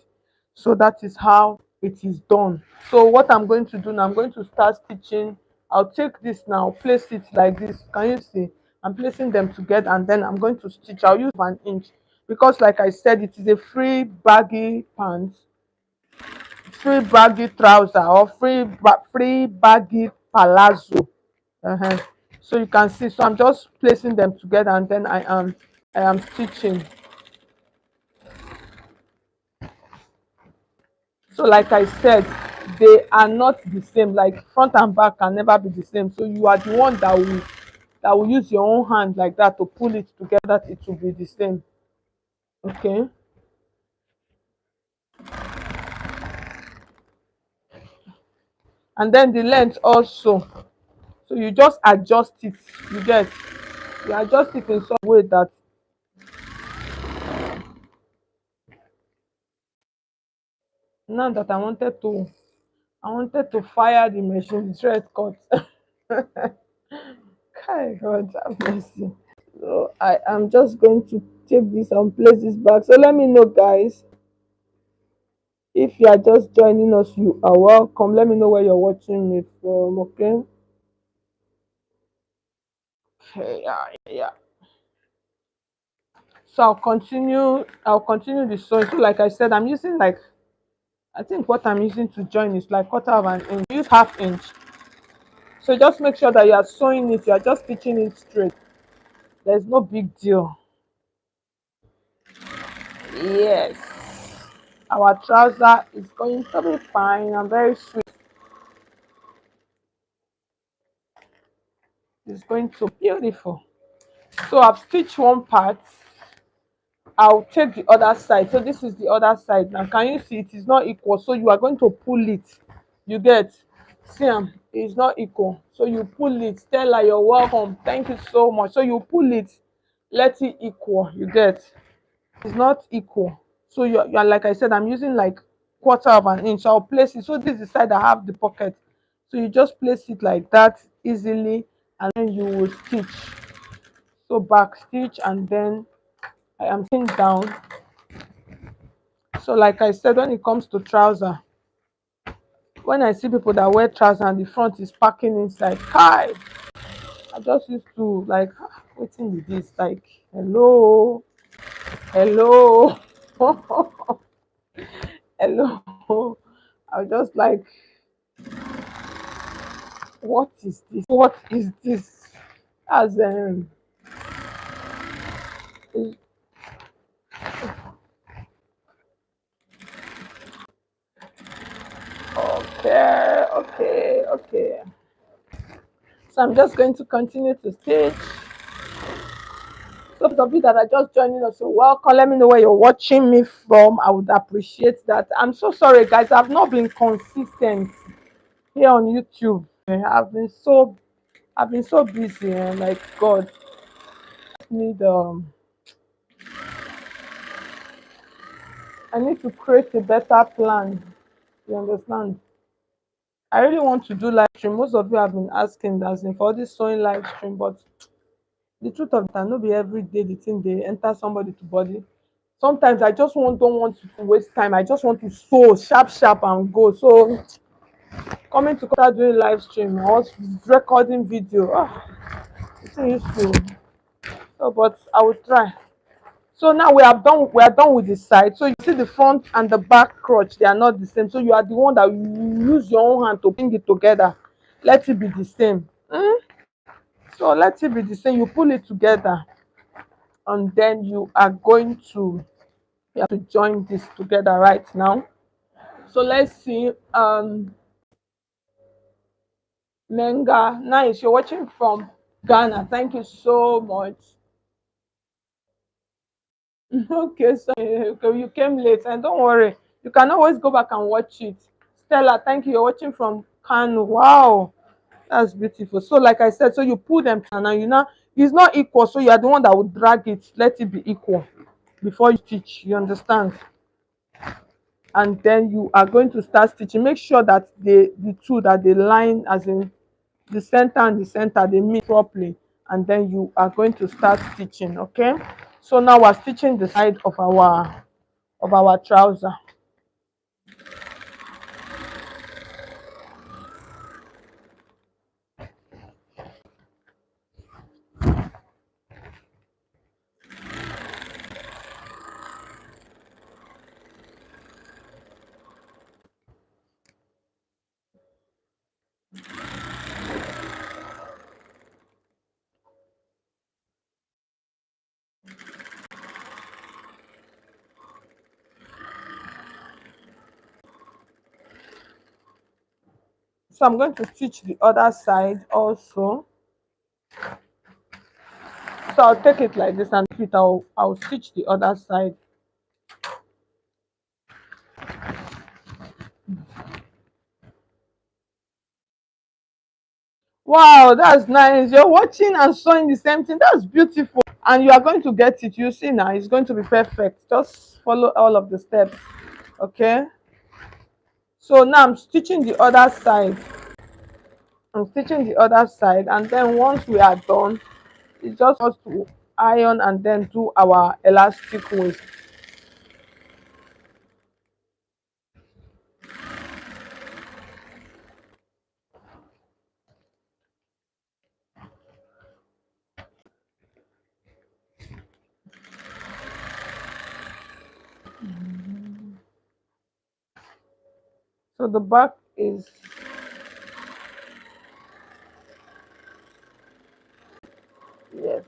So that is how it is done. So what I'm going to do now, I'm going to start stitching. I'll take this now, place it like this. Can you see? I'm placing them together, and then I'm going to stitch. I'll use 1 inch because, like I said, it is a free baggy pants, free baggy trouser, or free baggy palazzo. uh So you can see. So I'm just placing them together, and then I am stitching. So like I said, they are not the same. Like front and back can never be the same. So you are the one that will use your own hand like that to pull it together. It will be the same. Okay. And then the length also. So you just adjust it. You get. You adjust it in some way that now that I wanted to fire the machine, the thread cut. Kai God have mercy. So I am just going to take this and place this back. So let me know, guys. If you are just joining us, you are welcome. Let me know where you're watching me from, okay? Okay, yeah, yeah. So I'll continue the sewing. So like I said, I'm using like, I think what I'm using to join is like quarter of an inch. Use half inch. So just make sure that you are sewing it, you are just stitching it straight. There's no big deal. Yes. Our trouser is going to be fine and very sweet. It's going to be beautiful. So I've stitched one part. I'll take the other side. So this is the other side. Now can you see it is not equal? So you are going to pull it. You get, see it's not equal. So you pull it. Tell her you're welcome. Thank you so much. So you pull it, let it equal. You get, it's not equal. So you're like I said, I'm using like quarter of an inch. I'll place it. So this is the side I have the pocket. So you just place it like that easily, and then you will stitch. So back stitch, and then I am sitting down. So like I said, when it comes to trouser, when I see people that wear trouser and the front is packing inside, kai, I just used to like, waiting with this, like, hello, hello, hello. I was just like, what is this? What is this? As okay, okay, okay. So I'm just going to continue to stitch. So for you that are just joining us, so welcome. Let me know where you're watching me from. I would appreciate that. I'm so sorry, guys. I've not been consistent here on YouTube. I've been so busy, and like God, need I need to create a better plan. You understand? I really want to do live stream. Most of you have been asking that for this sewing live stream, but the truth of it, no be every day the thing they enter somebody to body. Sometimes I just don't want to waste time. I just want to sew sharp, sharp and go. So coming to start doing live stream or recording video, it's useful. So, but I will try. So now we are done with the side. So you see the front and the back crotch, they are not the same. So you are the one that you use your own hand to bring it together. Let it be the same. So let it be the same. You pull it together, and then you have to join this together right now. So let's see. Menga, nice. You're watching from Ghana. Thank you so much. Okay, so okay, you came late, and don't worry, you can always go back and watch it. Stella, thank you. You're watching from Kano. Wow, that's beautiful. So, like I said, so you pull them and it's not equal. So you are the one that will drag it. Let it be equal before you stitch. You understand? And then you are going to start stitching. Make sure that the two that they line, as in the center and the center, they meet properly, and then you are going to start stitching. Okay, So now we're stitching the side of our trouser. So I'm going to stitch the other side also. So I'll take it like this and I'll stitch the other side. Wow, that's nice. You're watching and sewing the same thing. That's beautiful. And you are going to get it. You see now, it's going to be perfect. Just follow all of the steps. Okay. So now I'm stitching the other side. I'm stitching the other side, and then once we are done, it's just us to iron and then do our elastic waist. So the back is, yes,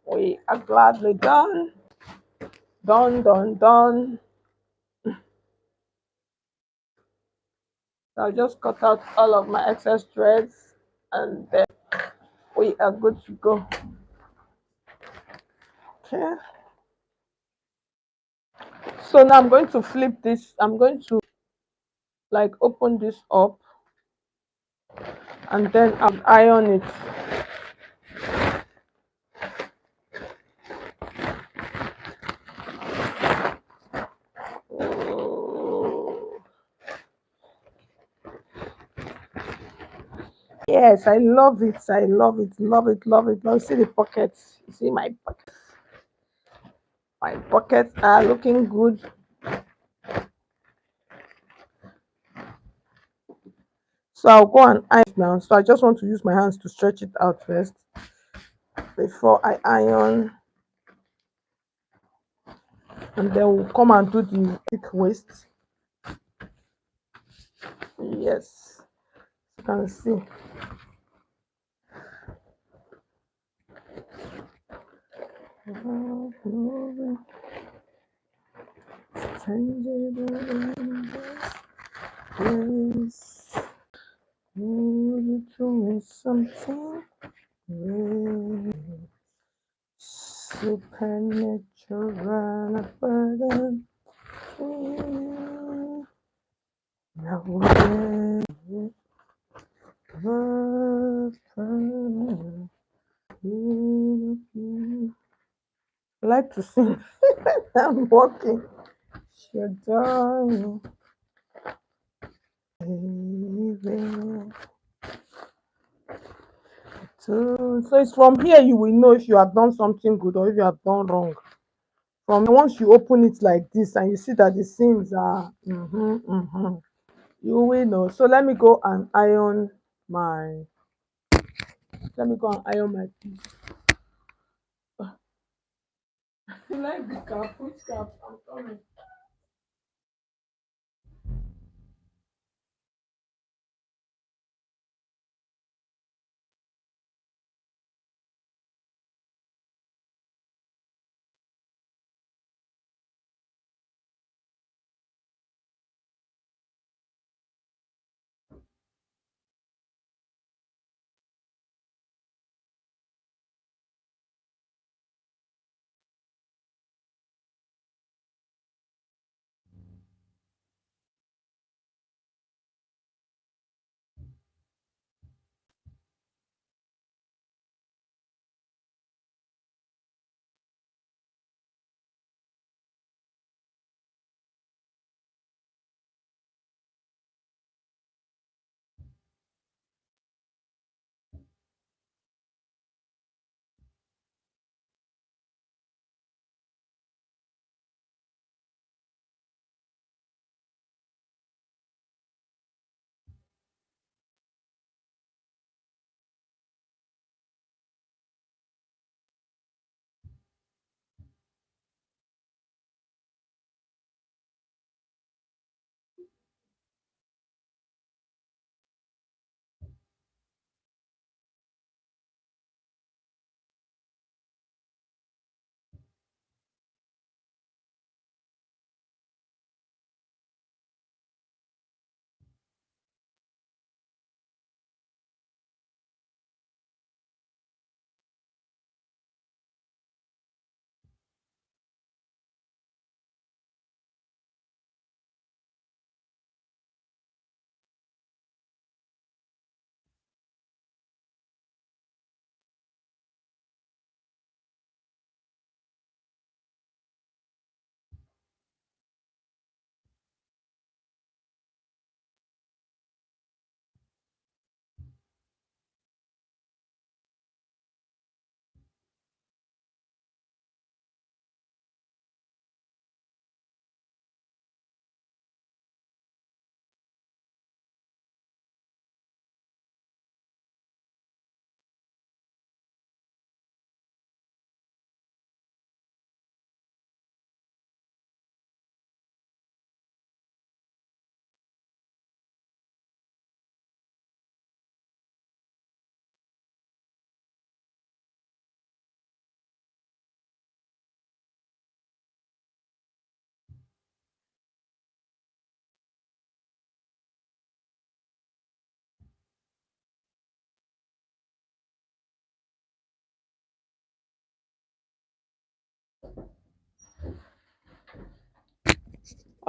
we are gladly done. Done, done, done. So I'll just cut out all of my excess threads and then we are good to go. Okay. So now I'm going to flip this. I'm going to like open this up and then I'll iron it. Oh. Yes, I love it. I love it. Love it. Love it. Now see the pockets. You see my pockets. My pockets are looking good. So I'll go and iron it now. So I just want to use my hands to stretch it out first before I iron. And then we'll come and do the thick waist. Yes, you can see. Yes, you to me something supernatural burden. Now I like to sing. I'm walking. Shaddai, baby. So it's from here you will know if you have done something good or if you have done wrong. From once you open it like this and you see that the seams are, you will know. So let me go and iron my. Let me go and iron my piece. You like the cap? Which cap? I'm coming.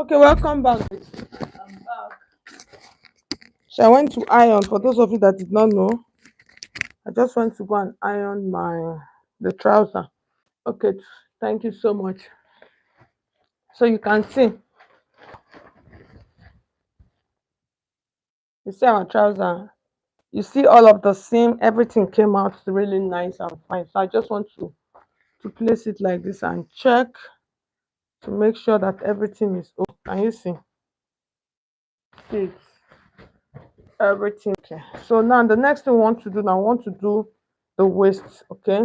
Okay, welcome back. I'm back. So I went to iron. For those of you that did not know, I just went to go and iron the trouser. Okay, thank you so much. So you see our trouser. You see all of the seam, everything came out really nice and fine. So I just want to place it like this and check to make sure that everything is okay. Can you see it? Everything okay. So now the next thing we want to do now, I want to do the waist. Okay,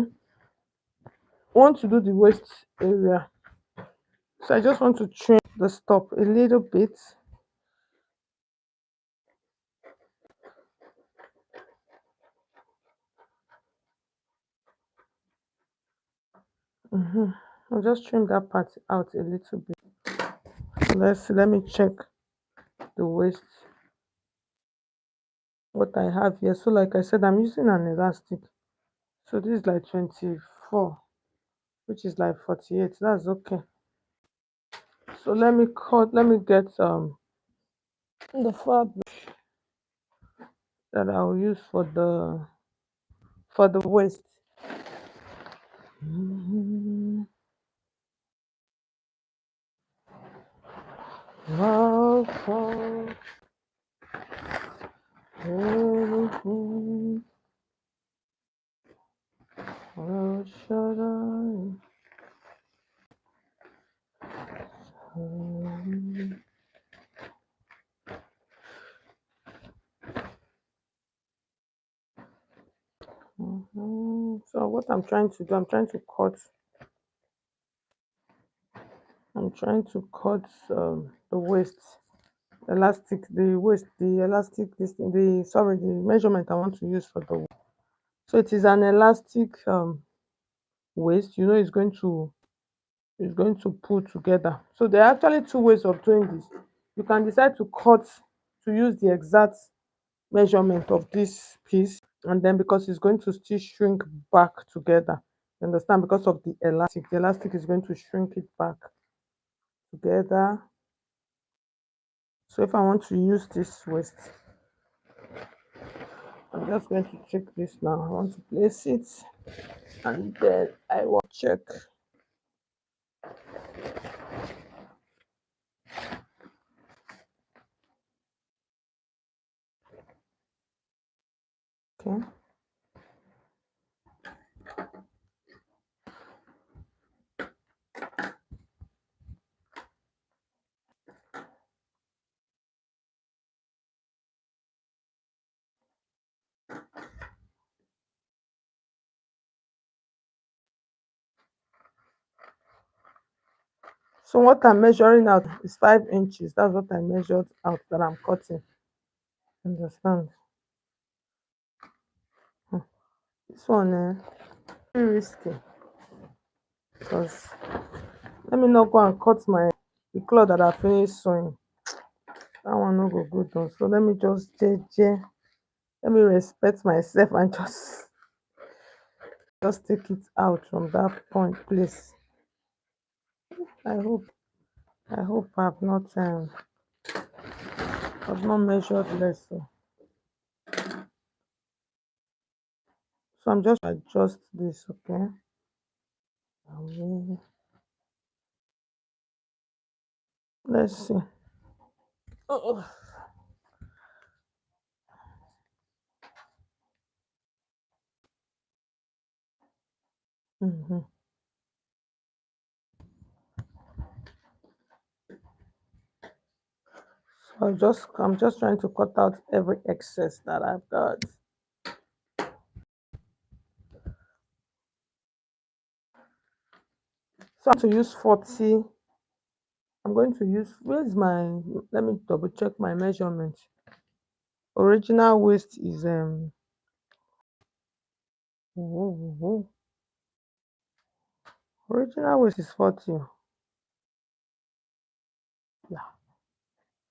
want to do the waist area. So I just want to trim the top a little bit. I'll just trim that part out a little bit. Let's see, let me check the waist, what I have here. So like I said, I'm using an elastic. So this is like 24, which is like 48. That's okay. So let me get the fabric that I'll use for the waist. Mhm. Welcome, everything will shut eye. So what I'm trying to do, I'm trying to cut the waist elastic, the elastic, the measurement I want to use for the waist. So it is an elastic waist. You know, it's going to pull together. So there are actually two ways of doing this. You can decide to use the exact measurement of this piece, and then because it's going to still shrink back together, you understand, because of the elastic is going to shrink it back together. So if I want to use this waist, I'm just going to check this now. I want to place it, and then I will check. Okay. So what I'm measuring out is 5 inches. That's what I measured out that I'm cutting. Understand? This one, very risky, because let me not go and cut the cloth that I finished sewing. That one no go good though. So let me just let me respect myself and just take it out from that point, please. I hope I've not measured less. So I'm just adjust this, okay? And let's see. Oh, mhm. So I'm just trying to cut out every excess that I've got. So I'm to use 40. I'm going to use, where's my, let me double check my measurement. Original waist is whoa, whoa. Original waist is 40. Yeah.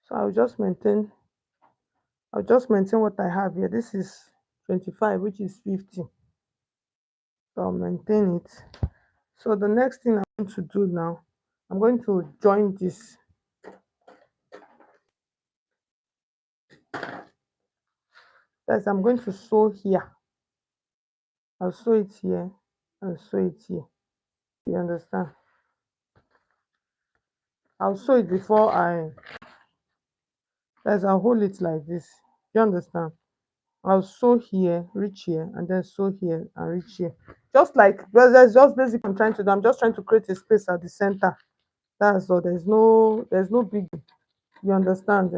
So I'll just maintain what I have here. This is 25, which is 50. So I'll maintain it. So the next thing I want to do now, I'm going to join this That's I'm going to sew here. I'll sew it here and sew it here. You understand? I'll sew it before I I'll hold it like this. You understand? I'll sew here, reach here, and then sew here and reach here. Just like that's just basic I'm trying to do. I'm just trying to create a space at the center. That's all. There's no big, you understand?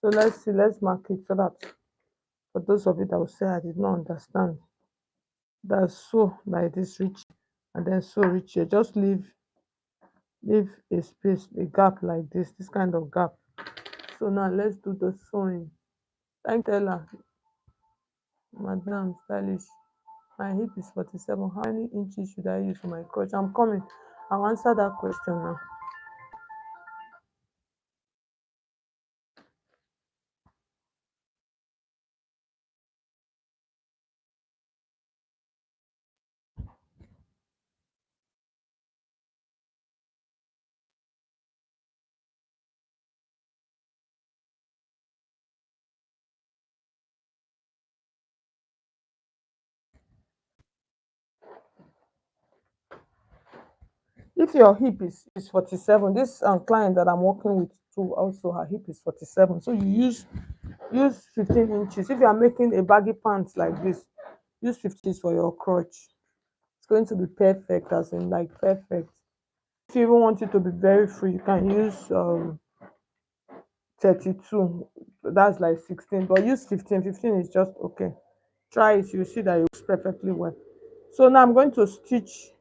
So let's see, let's mark it so that for those of you that will say I did not understand. That's so like this reach and then so reach here. Just leave a space, a gap like this kind of gap. So now let's do the sewing. Thank tell her, Madam Stylish. My hip is 47. How many inches should I use for my crotch? I'm coming. I'll answer that question now. If your hip is 47, this client that I'm working with too, also her hip is 47. So you use 15 inches. If you are making a baggy pants like this, use 15 for your crotch. It's going to be perfect, as in like perfect. If you even want it to be very free, you can use 32. That's like 16, but use 15. 15 is just okay. Try it, you see that it works perfectly well. So now I'm going to stitch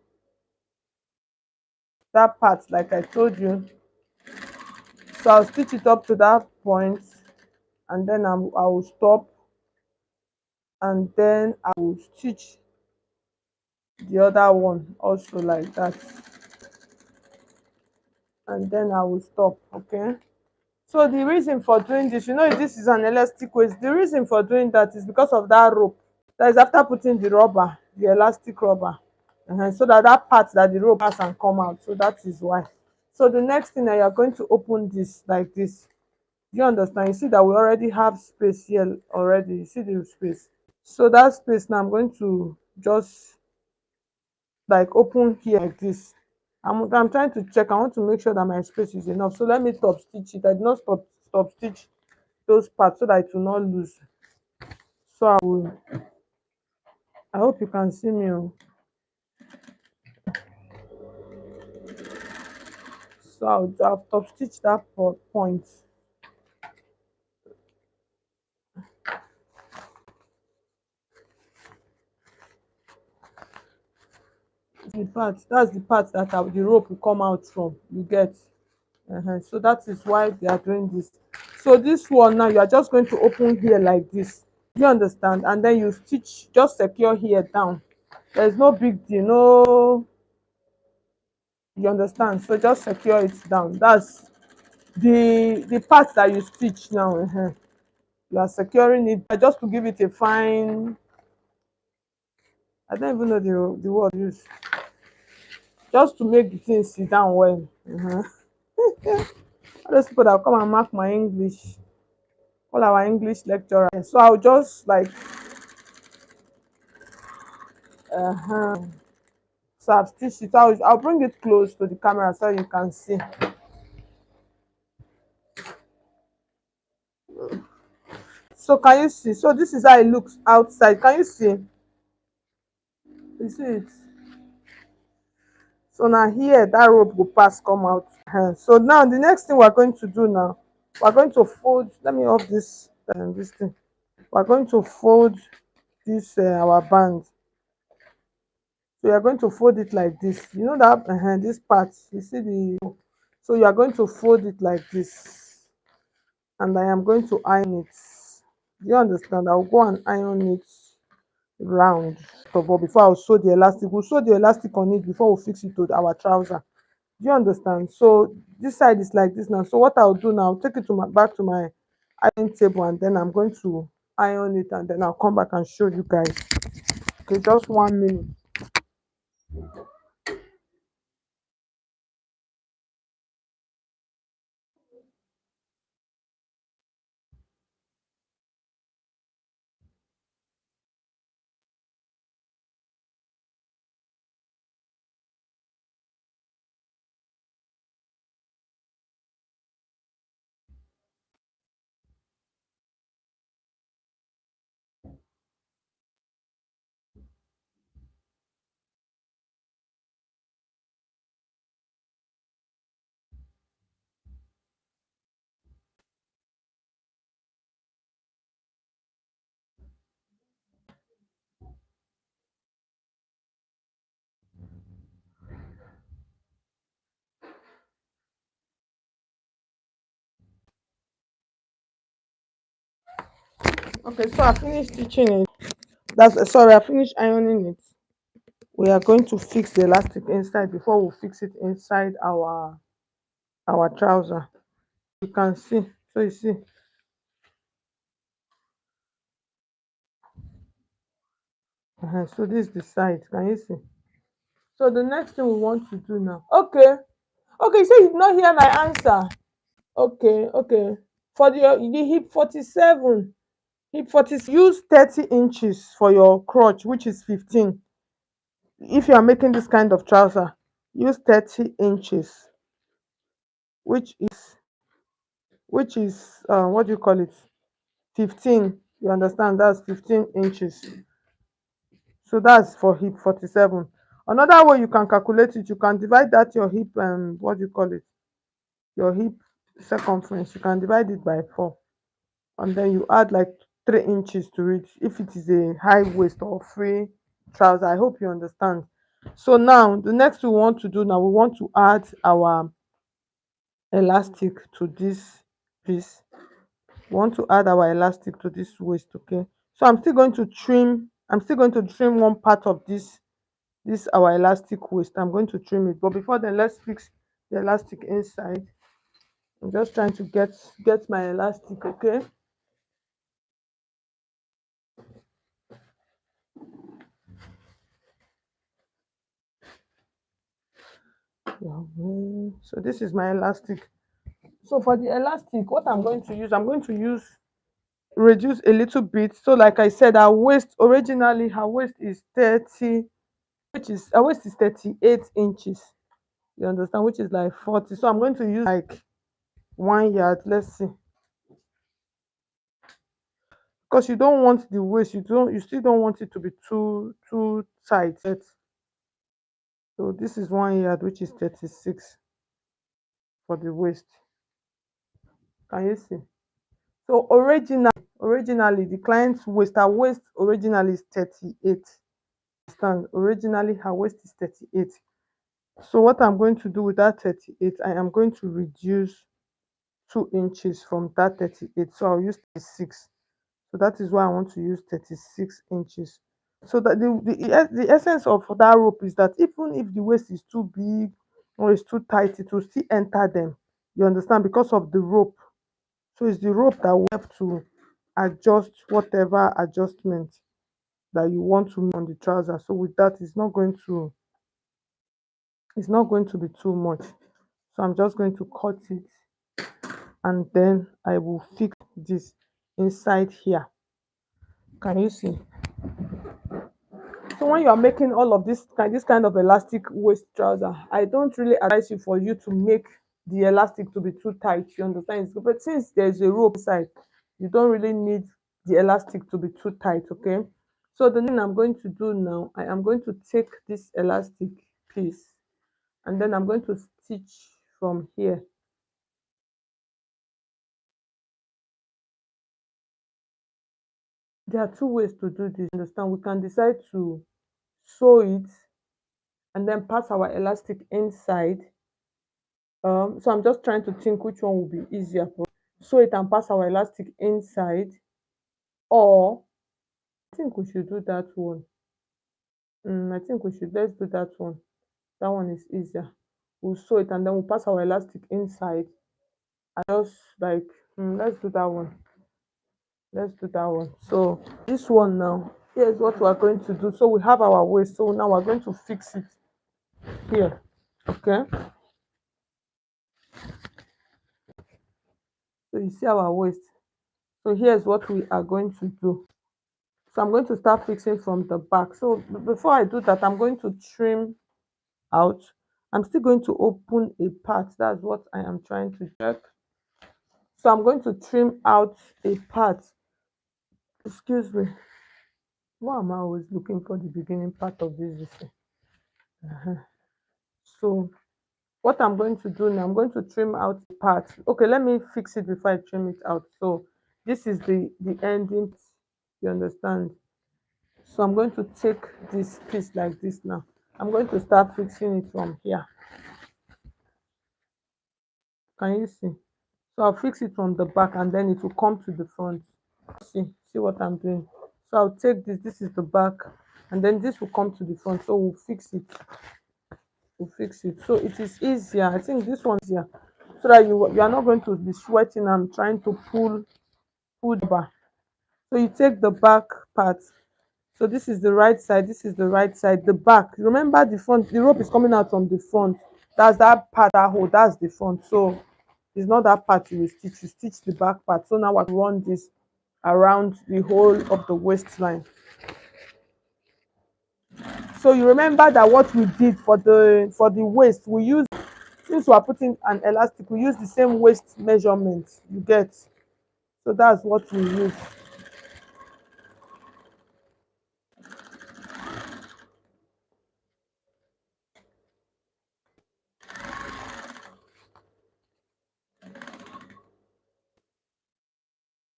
that part like I told you. So I'll stitch it up to that point, and then I will stop, and then I will stitch the other one also like that, and then I will stop. Okay. So the reason for doing this, this is an elastic waist. The reason for doing that is because of that rope. That is after putting the rubber, the elastic rubber, so that that part that the rope has and come out. So that is why. So the next thing, that you are going to open this like this. Do you understand? You see that we already have space here already. You see the space. So that space now I'm going to just like open here like this. I'm trying to check. I want to make sure that my space is enough. So let me top stitch it. I did not stop stitch those parts so that it will not lose. So I hope you can see me. So I'll top stitch that point. That's the part that the rope will come out from. You get. So that is why they are doing this. So this one now, you are just going to open here like this. Do you understand? And then you stitch, just secure here down. There's no big deal, no, you understand? So just secure it down. That's the part that you stitch now. You are securing it just to give it a fine, I don't even know the word used, just to make the thing sit down well. All those people that come and mark my English, all our English lecturer. So I'll just like so I've stitched it. I'll bring it close to the camera so you can see. So can you see? So this is how it looks outside. Can you see? You see it? So now here that rope will pass come out. So now the next thing we're going to do now, we're going to fold. Let me off this thing. We're going to fold this our band. So you're going to fold it like this. You know that this part. You see the. So you are going to fold it like this, and I am going to iron it. Do you understand? I'll go and iron it round. But before I'll sew the elastic, we'll sew the elastic on it before we fix it to our trouser. Do you understand? So this side is like this now. So what I'll do now, I'll take it to back to my ironing table, and then I'm going to iron it, and then I'll come back and show you guys. Okay, just 1 minute. Okay, so I finished stitching it. That's sorry, I finished ironing it. We are going to fix the elastic inside before we fix it inside our trouser. You can see. So you see. So this is the side. Can you see? So the next thing we want to do now. Okay. Okay, so you did not hear my answer. Okay, okay. For the hip 47, hip 40, use 30 inches for your crotch, which is 15. If you are making this kind of trouser, use 30 inches, which is what do you call it? 15. You understand? That's 15 inches. So that's for hip 47. Another way you can calculate it, you can divide that your hip what do you call it? Your hip circumference. You can divide it by 4. And then you add like 3 inches to it if it is a high waist or free trouser. I hope you understand. So now the next we want to do now, we want to add our elastic to this piece. We want to add our elastic to this waist. Okay, so I'm still going to trim one part of this our elastic waist. I'm going to trim it, but before then, let's fix the elastic inside. I'm just trying to get my elastic. Okay, so this is my elastic. So for the elastic, what I'm going to use reduce a little bit. So like I said, her waist is 30, which is her waist is 38 inches. You understand, which is like 40. So I'm going to use like 1 yard. Let's see. Because you don't want the waist, you still don't want it to be too tight. So this is 1 yard, which is 36 for the waist. Can you see? So originally the client's waist, her waist originally is 38. Understand? Originally her waist is 38. So what I'm going to do with that 38, I am going to reduce 2 inches from that 38. So I'll use 36. So that is why I want to use 36 inches. So that the essence of that rope is that even if the waist is too big or it's too tight, it will still enter them. You understand? Because of the rope. So it's the rope that will help to adjust whatever adjustment that you want to make on the trouser. So with that, it's not going to be too much. So I'm just going to cut it, and then I will fix this inside here. Can you see? So when you are making all of this kind of elastic waist trouser, I don't really advise you for you to make the elastic to be too tight. You understand? But since there's a rope inside, you don't really need the elastic to be too tight. Okay. So the thing I'm going to do now, I am going to take this elastic piece, and then I'm going to stitch from here. There are two ways to do this. Understand? We can decide to sew it and then pass our elastic inside. So I'm just trying to think which one will be easier for sew it and pass our elastic inside, or I think we should do that one. I think let's do that one. That one is easier. We'll sew it and then we'll pass our elastic inside and just like let's do that one. Let's do that one. So this one now, here's what we are going to do. So we have our waist. So now we're going to fix it here. Okay. So you see our waist. So here's what we are going to do. So I'm going to start fixing from the back. So before I do that, I'm going to trim out. I'm still going to open a part. That's what I am trying to check. So I'm going to trim out a part. Excuse me. Why am I always looking for the beginning part of this? So what I'm going to do now, I'm going to trim out a part. Okay, let me fix it before I trim it out. So this is the ending. You understand? So I'm going to take this piece like this now. I'm going to start fixing it from here. Can you see? So I'll fix it from the back and then it will come to the front. See see what I'm doing. So I'll take this is the back, and then this will come to the front. So we'll fix it so it is easier. I think this one's easier, so that you are not going to be sweating and trying to pull the bar. So you take the back part. So this is the right side, this is the right side, the back. Remember the front, the rope is coming out from the front. That's that part, that hole, that's the front. So it's not that part you will stitch, you stitch the back part. So now I run this around the whole of the waistline. So you remember that what we did for the waist, we use, since we are putting an elastic, we use the same waist measurement, you get. So that's what we use.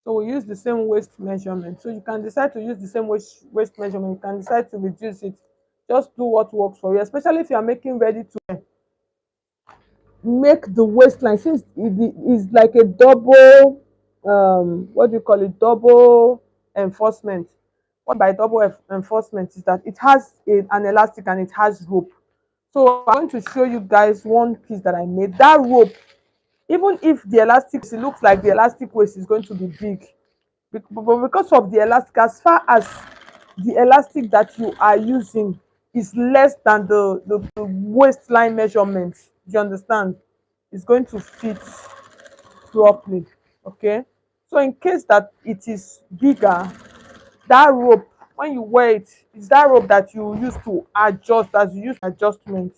So we use the same waist measurement. So you can decide to use the same waist measurement. You can decide to reduce it. Just do what works for you, especially if you are making ready to make the waistline, since it is like a double, what do you call it, double enforcement. What by double enforcement is that it has an elastic and it has rope. So I'm going to show you guys one piece that I made. That rope, even if the elastic, it looks like the elastic waist is going to be big, but because of the elastic, as far as the elastic that you are using is less than the waistline measurement, you understand, it's going to fit properly. Okay, so in case that it is bigger, that rope, when you wear it, it's that rope that you use to adjust, as you use adjustment,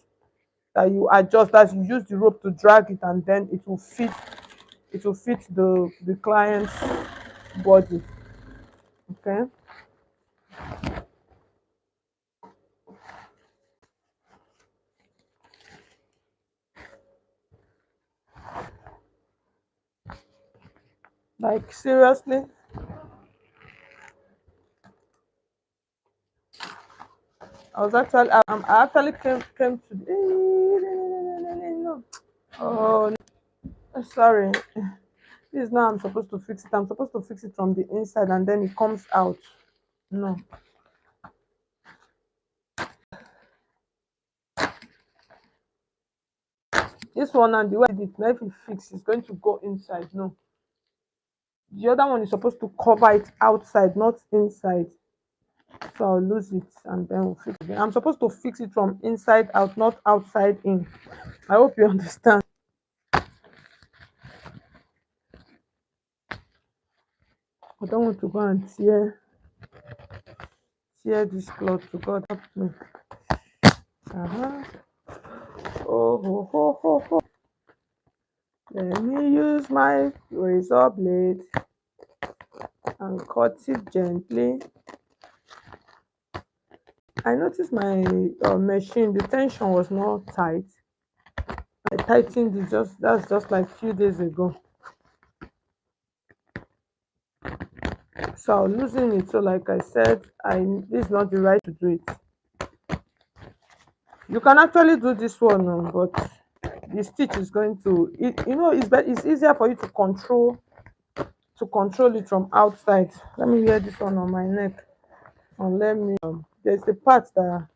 that you adjust, as you use the rope to drag it, and then it will fit the client's body. Okay, like seriously. I actually came to no. Oh, no, sorry. This is now I'm supposed to fix it. I'm supposed to fix it from the inside and then it comes out. No. This one, and the way I did it, now if it fix, it's going to go inside. No. The other one is supposed to cover it outside, not inside. So I'll lose it and then we'll fix it again. I'm supposed to fix it from inside out, not outside in. I hope you understand. I don't want to go and tear this cloth. To God help me. Uh-huh. Oh, ho, ho, ho, ho. Let me use my razor blade and cut it gently. I noticed my machine, the tension was not tight. I tightened it, that's just like few days ago. So I'll loosen it. So like I said, this is not the right to do it. You can actually do this one, but the stitch is going to, it's easier for you to control it from outside. Let me wear this one on my neck, and let me there's a part that